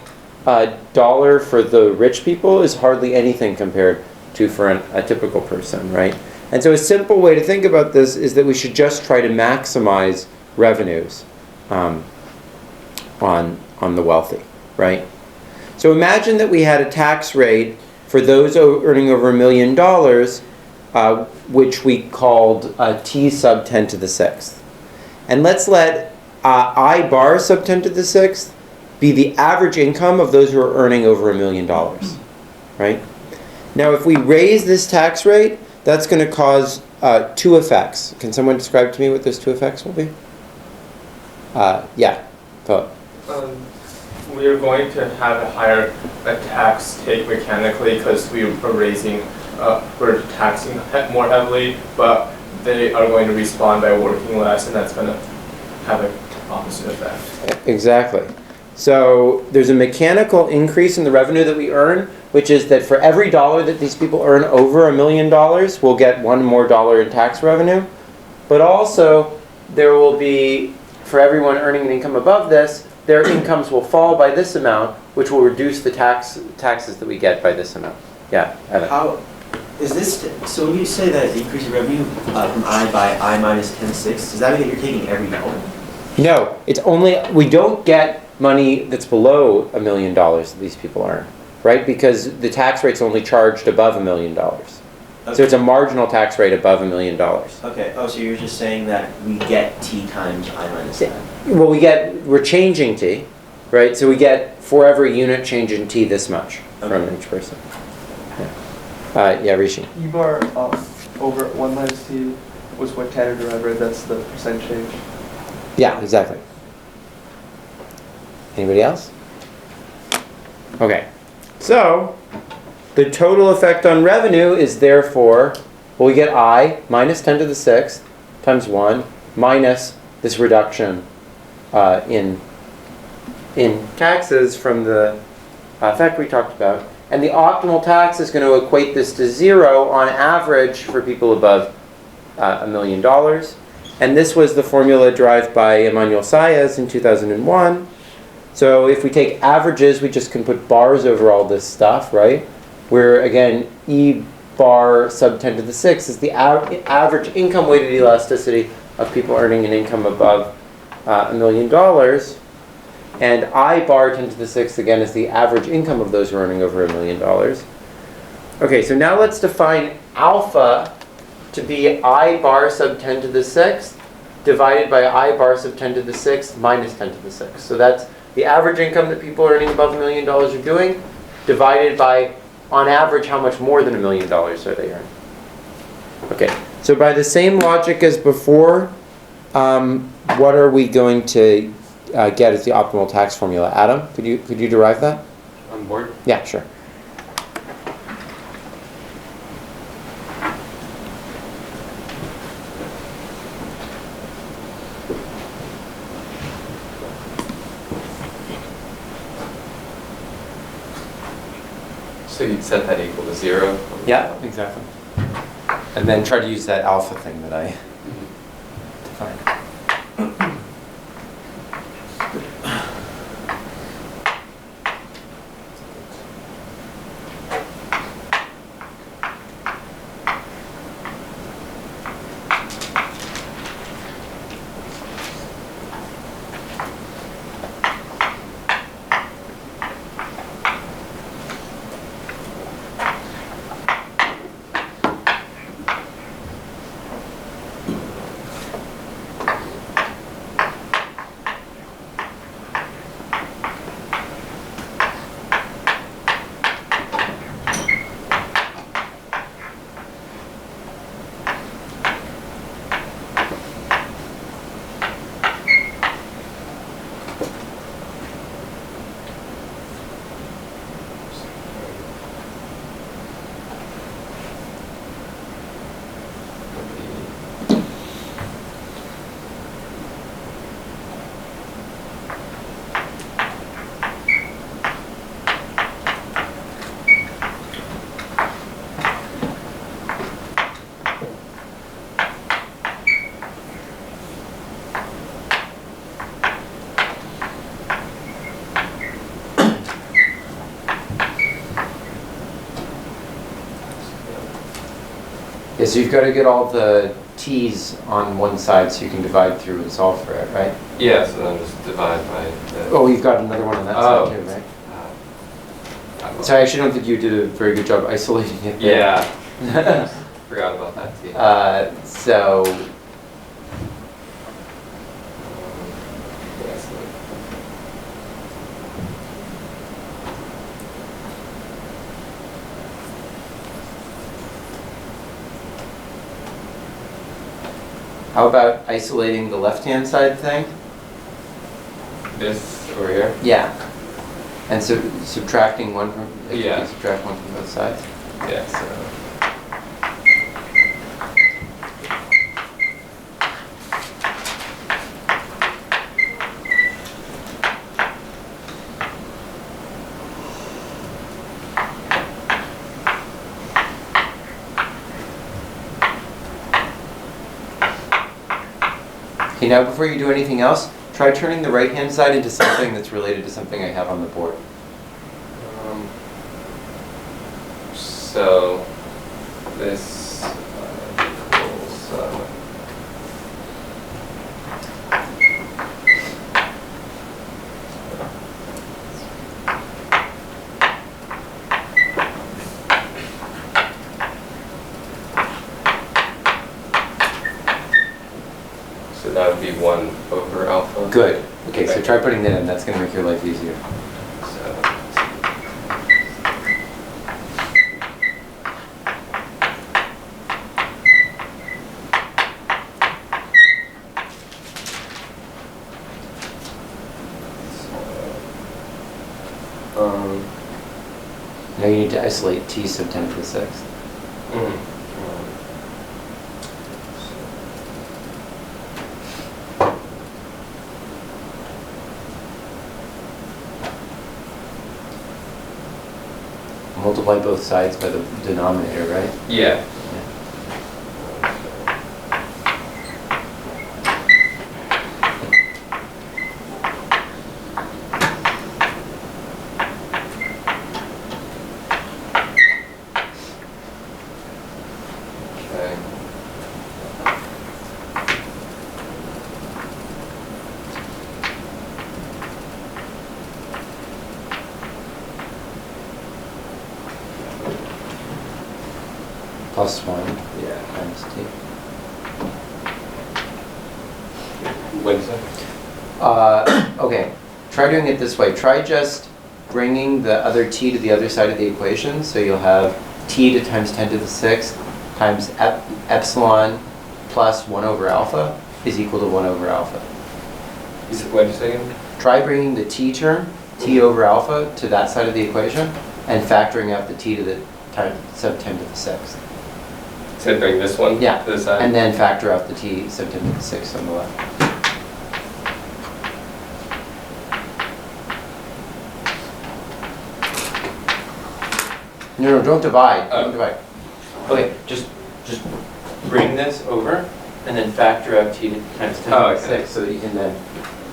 dollar for the rich people is hardly anything compared to for a typical person, right? And so a simple way to think about this is that we should just try to maximize revenues on the wealthy, right? So imagine that we had a tax rate for those earning over $1 million, which we called T sub 10 to the 6th. And let's let I bar sub 10 to the 6th be the average income of those who are earning over $1 million, right? Now if we raise this tax rate, that's going to cause two effects. Can someone describe to me what those two effects will be? Yeah, Philip. We are going to have a higher tax take mechanically because we are we're taxing more heavily, but they are going to respond by working less, and that's going to have an opposite effect. Exactly. So there's a mechanical increase in the revenue that we earn, which is that for every dollar that these people earn over $1 million, we'll get $1 more in tax revenue. But also, there will be, for everyone earning an income above this, their incomes will fall by this amount, which will reduce the taxes that we get by this amount. Yeah, Evan. How is this? So when you say that the increase in revenue from I by I minus 10/6, does that mean that you're taking every dollar? No, it's only, we don't get money that's below $1 million that these people earn, right? Because the tax rate's only charged above $1 million. Okay. So it's a marginal tax rate above $1 million. Okay. Oh, so you're just saying that we get T times I minus 10. Well, we're changing T, right? So we get for every unit change in T this much from each person. Yeah, Rishi. E bar over 1 minus T was what Tanner derived, right? That's the percent change. Yeah, exactly. Anybody else? Okay. So the total effect on revenue is therefore, well, we get I minus 10 to the 6th times 1 minus this reduction in taxes from the effect we talked about. And the optimal tax is going to equate this to 0 on average for people above $1 million. And this was the formula derived by Emmanuel Saez in 2001. So if we take averages, we just can put bars over all this stuff, right? Where, again, E bar sub 10 to the 6 is the average income weighted elasticity of people earning an income above $1 million. And I bar 10 to the 6th, again, is the average income of those who are earning over $1 million. Okay, so now let's define alpha to be I bar sub 10 to the 6th divided by I bar sub 10 to the 6th minus 10 to the 6th. So that's the average income that people earning above $1 million are doing, divided by, on average, how much more than $1 million are they earning. Okay, so by the same logic as before, What are we going to get as the optimal tax formula? Adam, could you derive that? On board? Yeah, sure. So you'd set that equal to 0? Yeah, exactly. And then try to use that alpha thing that I defined. Yeah, so you've got to get all the t's on one side so you can divide through and solve for it, right? Yeah, so then just divide by the... Oh, you've got another one on that side too, right? So I actually don't think you did a very good job isolating it there. Yeah. Forgot about that too. So... How about isolating the left-hand side thing? This over here? Yeah. And so subtracting one from, Yeah. subtract one from both sides? Yeah, so... Okay, now before you do anything else, try turning the right-hand side into something that's related to something I have on the board. So this equals so that would be 1 over alpha. Good. Okay, so try putting that in. That's going to make your life easier. So now you need to isolate t sub 10 to the 6th. Multiply both sides by the denominator, right? yeah. Plus 1, yeah, times t. What is that? Okay, try doing it this way. Try just bringing the other t to the other side of the equation. So you'll have t to times 10 to the 6th times epsilon plus 1 over alpha is equal to 1 over alpha. What did you say again? Try bringing the t term, t over alpha, to that side of the equation, and factoring out the t to the sub 10 to the 6th. So bring this one Yeah, to the side? and then factor out the t sub 10 to the 6th on the left. No, don't divide. Oh. Don't divide. Okay, just bring this over, and then factor out t times 10 to the 6th, so that you can then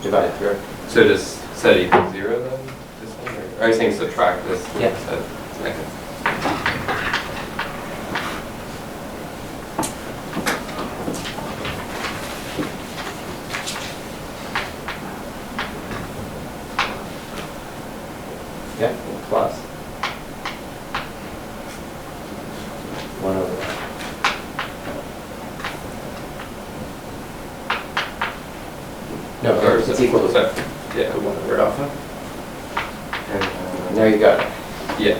divide it through. So just set equals 0 then? This one, or are you saying subtract this? Yeah. Okay. Yeah, plus 1 over that. No, Or it's equal to yeah. 1 over alpha. And there you go. Yeah.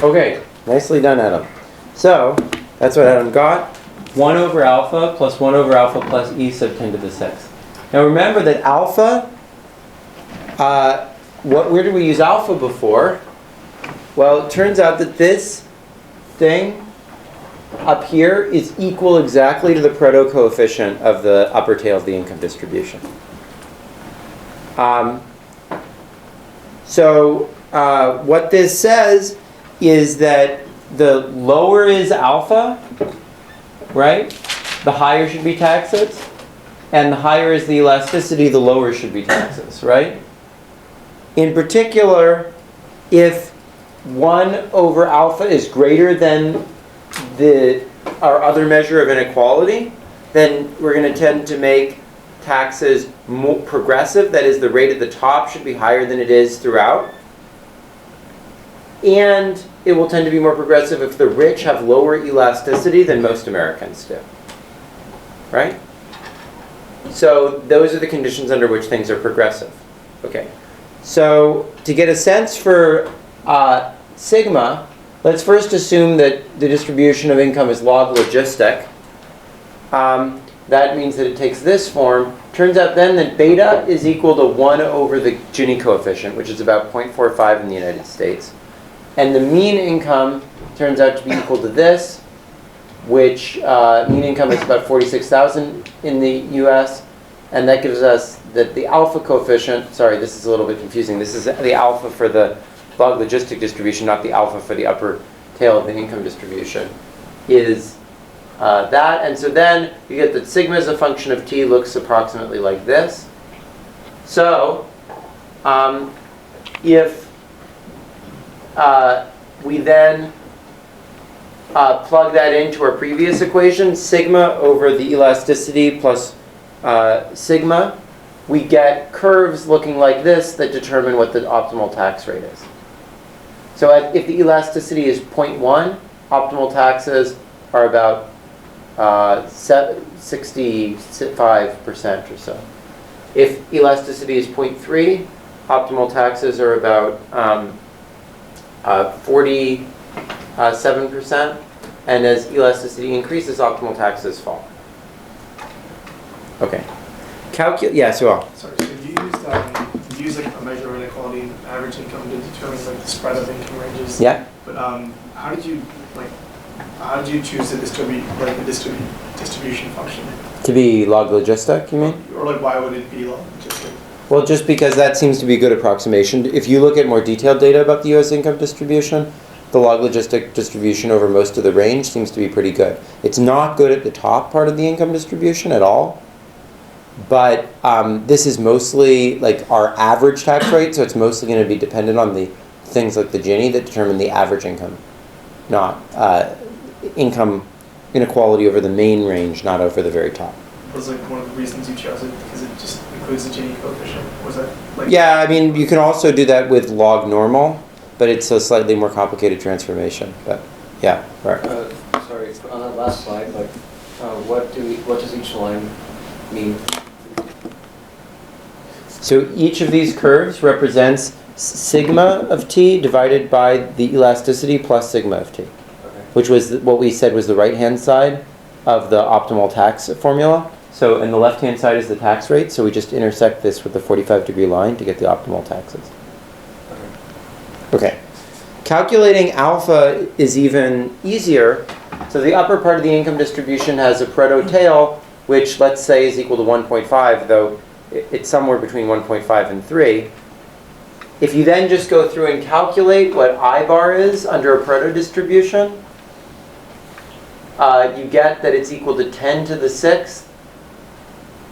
Okay, nicely done, Adam. So, that's what Adam got. 1 over alpha plus 1 over alpha plus e sub 10 to the 6th. Now remember that alpha, where did we use alpha before? Well, it turns out that this thing up here is equal exactly to the Pareto coefficient of the upper tail of the income distribution. So what this says is that the lower is alpha, right? The higher should be taxes. And the higher is the elasticity, the lower should be taxes, right? In particular, if 1 over alpha is greater than our other measure of inequality, then we're going to tend to make taxes more progressive. That is, the rate at the top should be higher than it is throughout. And it will tend to be more progressive if the rich have lower elasticity than most Americans do. Right? So those are the conditions under which things are progressive. Okay. So to get a sense for sigma, let's first assume that the distribution of income is log logistic. That means that it takes this form. Turns out then that beta is equal to 1 over the Gini coefficient, which is about 0.45 in the United States. And the mean income turns out to be equal to this, which mean income is about 46,000 in the US. And that gives us that the alpha coefficient, sorry, this is a little bit confusing. This is the alpha for the log logistic distribution, not the alpha for the upper tail of the income distribution, is that. And so then you get that sigma as a function of t looks approximately like this. So if we then plug that into our previous equation, sigma over the elasticity plus sigma, we get curves looking like this that determine what the optimal tax rate is. So if the elasticity is 0.1, optimal taxes are about 65% or so. If elasticity is 0.3, optimal taxes are about 47%. And as elasticity increases, optimal taxes fall. Okay. Yeah, so Sorry, so you used like a measure of inequality, average income, to determine like the spread of income ranges. Yeah. But how did you choose to distribute like the distribution function? To be log logistic, you mean? Or like why would it be log logistic? Well, just because that seems to be a good approximation. If you look at more detailed data about the U.S. income distribution, the log logistic distribution over most of the range seems to be pretty good. It's not good at the top part of the income distribution at all. But this is mostly like our average tax rate, so it's mostly going to be dependent on the things like the Gini that determine the average income, not income inequality over the main range, not over the very top. Was like one of the reasons you chose it because it just includes the Gini coefficient? Was that like? Yeah, I mean you can also do that with log normal, but it's a slightly more complicated transformation. But yeah, right. Sorry, on that last slide, like What does each line mean? So each of these curves represents sigma of t divided by the elasticity plus sigma of t, which was what we said was the right-hand side of the optimal tax formula. So, and the left-hand side is the tax rate, so we just intersect this with the 45-degree line to get the optimal taxes. Okay. Calculating alpha is even easier. So the upper part of the income distribution has a Pareto tail, which let's say is equal to 1.5, though it's somewhere between 1.5 and 3. If you then just go through and calculate what I bar is under a Pareto distribution, you get that it's equal to 10 to the 6th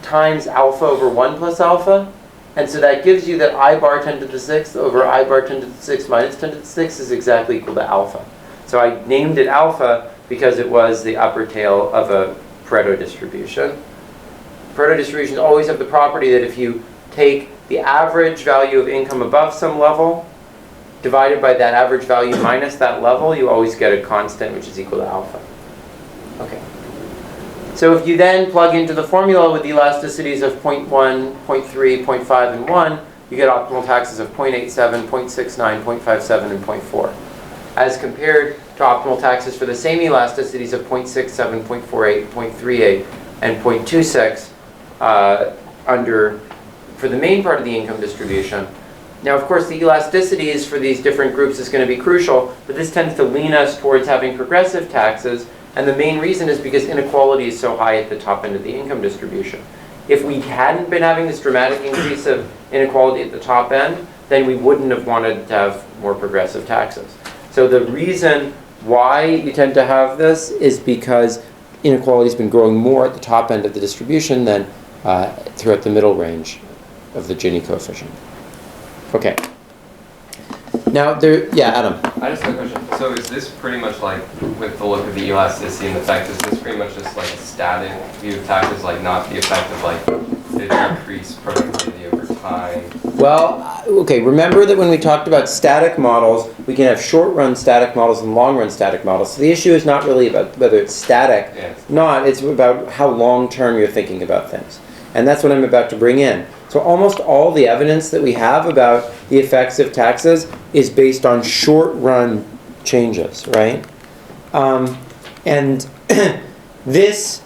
times alpha over 1 plus alpha. And so that gives you that I bar 10 to the 6th over I bar 10 to the 6th minus 10 to the 6th is exactly equal to alpha. So I named it alpha because it was the upper tail of a Pareto distribution. Pareto distributions always have the property that if you take the average value of income above some level divided by that average value minus that level, you always get a constant which is equal to alpha. Okay. So if you then plug into the formula with the elasticities of 0.1, 0.3, 0.5, and 1, you get optimal taxes of 0.87, 0.69, 0.57, and 0.4. As compared to optimal taxes for the same elasticities of 0.67, 0.48, 0.38, and 0.26 for the main part of the income distribution. Now, of course, the elasticities for these different groups is going to be crucial, but this tends to lean us towards having progressive taxes. And the main reason is because inequality is so high at the top end of the income distribution. If we hadn't been having this dramatic increase of inequality at the top end, then we wouldn't have wanted to have more progressive taxes. So the reason why you tend to have this is because inequality has been growing more at the top end of the distribution than throughout the middle range of the Gini coefficient. Okay. Now, Adam. I just have a question. So is this pretty much like, with the look of the elasticity and the effect, is this pretty much just like a static view of taxes, like not the effect of like the decreased productivity over time? Well, okay, remember that when we talked about static models, we can have short-run static models and long-run static models. So the issue is not really about whether it's static, it's about how long-term you're thinking about things. And that's what I'm about to bring in. So almost all the evidence that we have about the effects of taxes is based on short-run changes, right? And this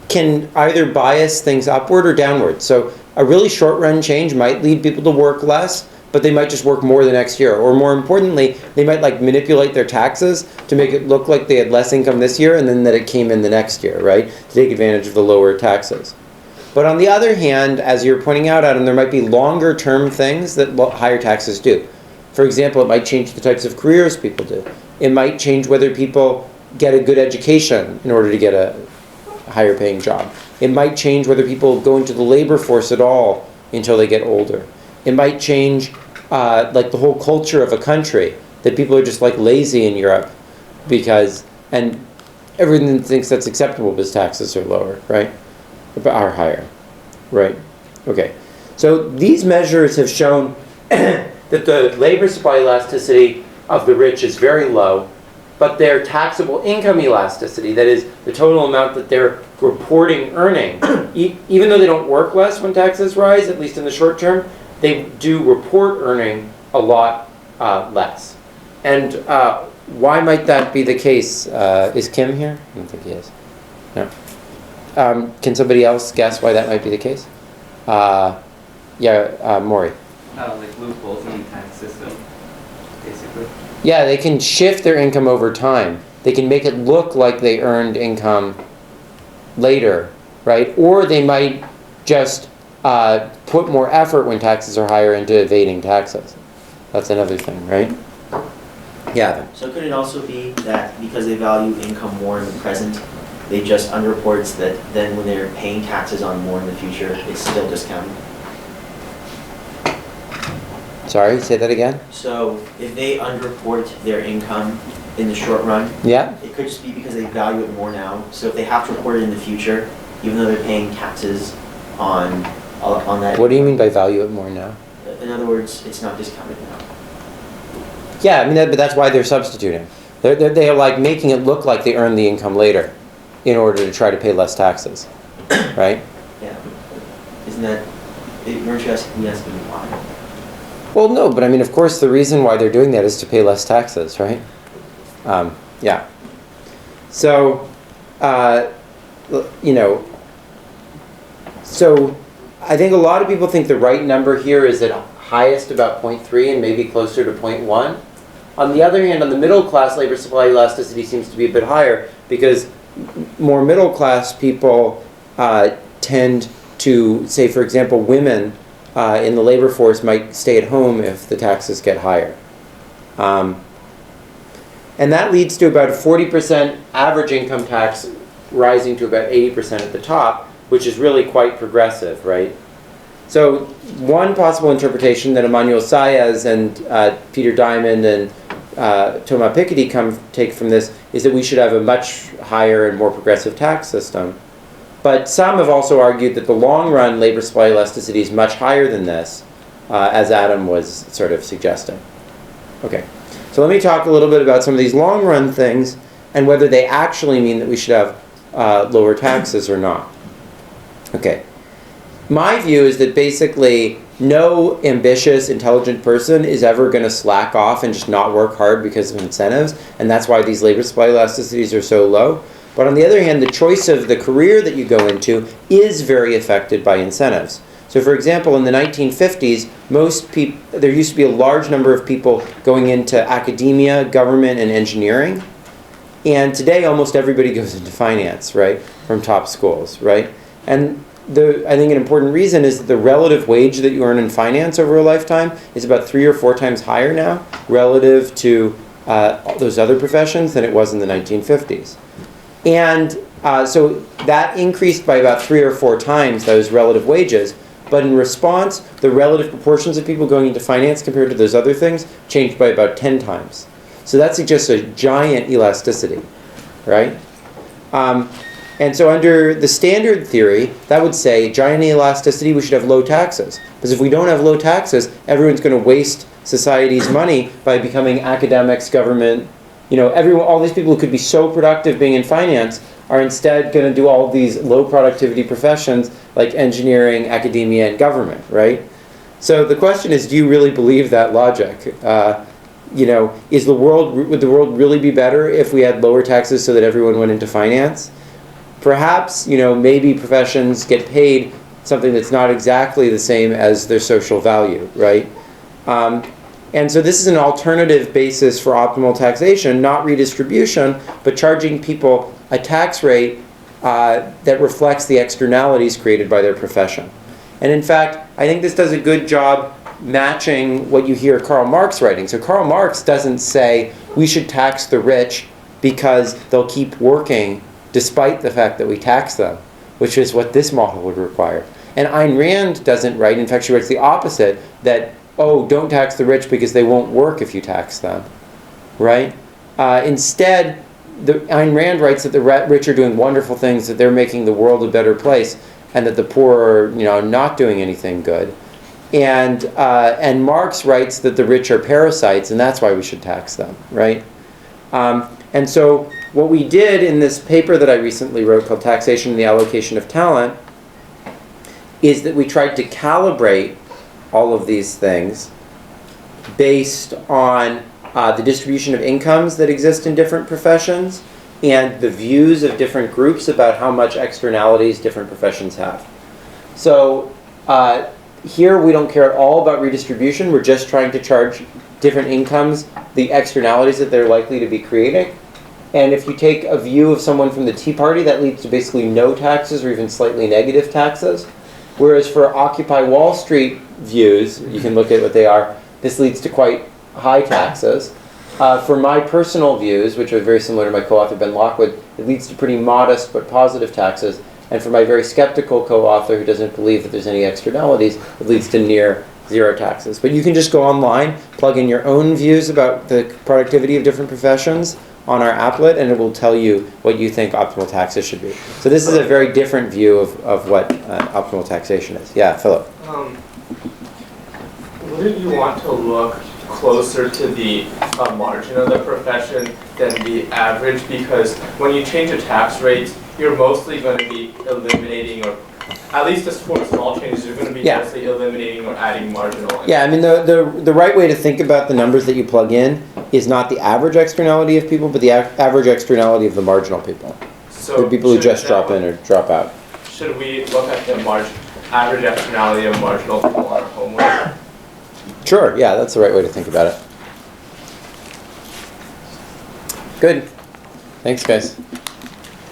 can either bias things upward or downward. So a really short-run change might lead people to work less, but they might just work more the next year. Or more importantly, they might like manipulate their taxes to make it look like they had less income this year and then that it came in the next year, right? To take advantage of the lower taxes. But on the other hand, as you're pointing out, Adam, there might be longer-term things that higher taxes do. For example, it might change the types of careers people do. It might change whether people get a good education in order to get a higher-paying job. It might change whether people go into the labor force at all until they get older. It might change like the whole culture of a country, that people are just like lazy in Europe and everyone thinks that's acceptable because taxes are lower, right? Are higher, right? Okay. So these measures have shown that the labor supply elasticity of the rich is very low, but their taxable income elasticity, that is the total amount that they're reporting earning, even though they don't work less when taxes rise, at least in the short term, they do report earning a lot less. And why might that be the case? Is Kim here? I don't think he is. No. Can somebody else guess why that might be the case? Maury. Like loopholes in the tax system, basically. Yeah, they can shift their income over time. They can make it look like they earned income later, right? Or they might just put more effort when taxes are higher into evading taxes. That's another thing, right? Yeah. So could it also be that because they value income more in the present, they just underreports that then when they're paying taxes on more in the future, it's still discounted? Sorry, say that again? So if they underreport their income in the short run, it could just be because they value it more now. So if they have to report it in the future, even though they're paying taxes on that. What do you mean by value it more now? In other words, it's not discounted now. Yeah, I mean, but that's why they're substituting. They're like making it look like they earn the income later. in order to try to pay less taxes, right? Yeah. Isn't that, weren't you asking me why? Well, no, but I mean, of course, the reason why they're doing that is to pay less taxes, right? Yeah. So, you know, so I think a lot of people think the right number here is at highest about 0.3 and maybe closer to 0.1. On the other hand, on the middle class, labor supply elasticity seems to be a bit higher because more middle class people tend to, say, for example, women in the labor force might stay at home if the taxes get higher. And that leads to about a 40% average income tax rising to about 80% at the top, which is really quite progressive, right? So one possible interpretation that Emmanuel Saez and Peter Diamond and Thomas Piketty take from this is that we should have a much higher and more progressive tax system. But some have also argued that the long-run labor supply elasticity is much higher than this, as Adam was sort of suggesting. Okay, so let me talk a little bit about some of these long-run things and whether they actually mean that we should have lower taxes or not. Okay, my view is that basically no ambitious, intelligent person is ever going to slack off and just not work hard because of incentives, and that's why these labor supply elasticities are so low. But on the other hand, the choice of the career that you go into is very affected by incentives. So for example, in the 1950s, there used to be a large number of people going into academia, government, and engineering. And today, almost everybody goes into finance, right, from top schools, right? And I think an important reason is that the relative wage that you earn in finance over a lifetime is about 3 or 4 times higher now relative to those other professions than it was in the 1950s. And so that increased by about 3 or 4 times those relative wages. But in response, the relative proportions of people going into finance compared to those other things changed by about 10 times. So that suggests a giant elasticity, right? And so under the standard theory, that would say giant elasticity, we should have low taxes. Because if we don't have low taxes, everyone's going to waste society's money by becoming academics, government. You know, all these people who could be so productive being in finance are instead going to do all these low productivity professions like engineering, academia, and government, right? So the question is, do you really believe that logic? You know, would the world really be better if we had lower taxes so that everyone went into finance? Perhaps, you know, maybe professions get paid something that's not exactly the same as their social value, right? And so this is an alternative basis for optimal taxation, not redistribution, but charging people a tax rate that reflects the externalities created by their profession. And in fact, I think this does a good job matching what you hear Karl Marx writing. So Karl Marx doesn't say we should tax the rich because they'll keep working despite the fact that we tax them, which is what this model would require. And Ayn Rand doesn't write, in fact she writes the opposite, that, oh, don't tax the rich because they won't work if you tax them, right? Instead, Ayn Rand writes that the rich are doing wonderful things, that they're making the world a better place, and that the poor are, you know, not doing anything good. And Marx writes that the rich are parasites, and that's why we should tax them, right? And so what we did in this paper that I recently wrote called Taxation and the Allocation of Talent is that we tried to calibrate all of these things based on the distribution of incomes that exist in different professions and the views of different groups about how much externalities different professions have. So here we don't care at all about redistribution. We're just trying to charge different incomes the externalities that they're likely to be creating. And if you take a view of someone from the Tea Party, that leads to basically no taxes or even slightly negative taxes. Whereas for Occupy Wall Street views, you can look at what they are, this leads to quite high taxes. For my personal views, which are very similar to my co-author Ben Lockwood, it leads to pretty modest but positive taxes. And for my very skeptical co-author who doesn't believe that there's any externalities, it leads to near zero taxes. But you can just go online, plug in your own views about the productivity of different professions on our applet, and it will tell you what you think optimal taxes should be. So this is a very different view of what optimal taxation is. Yeah, Philip. Wouldn't you want to look closer to the margin of the profession than the average, because when you change a tax rate, you're mostly going to be eliminating, or at least as for small changes, you're going to be mostly eliminating or adding marginal. Yeah, I mean, the right way to think about the numbers that you plug in is not the average externality of people, but the average externality of the marginal people. So the people who just drop in or drop out. Should we look at the average externality of marginal people on our homework? Sure, yeah, that's the right way to think about it. Good. Thanks, guys.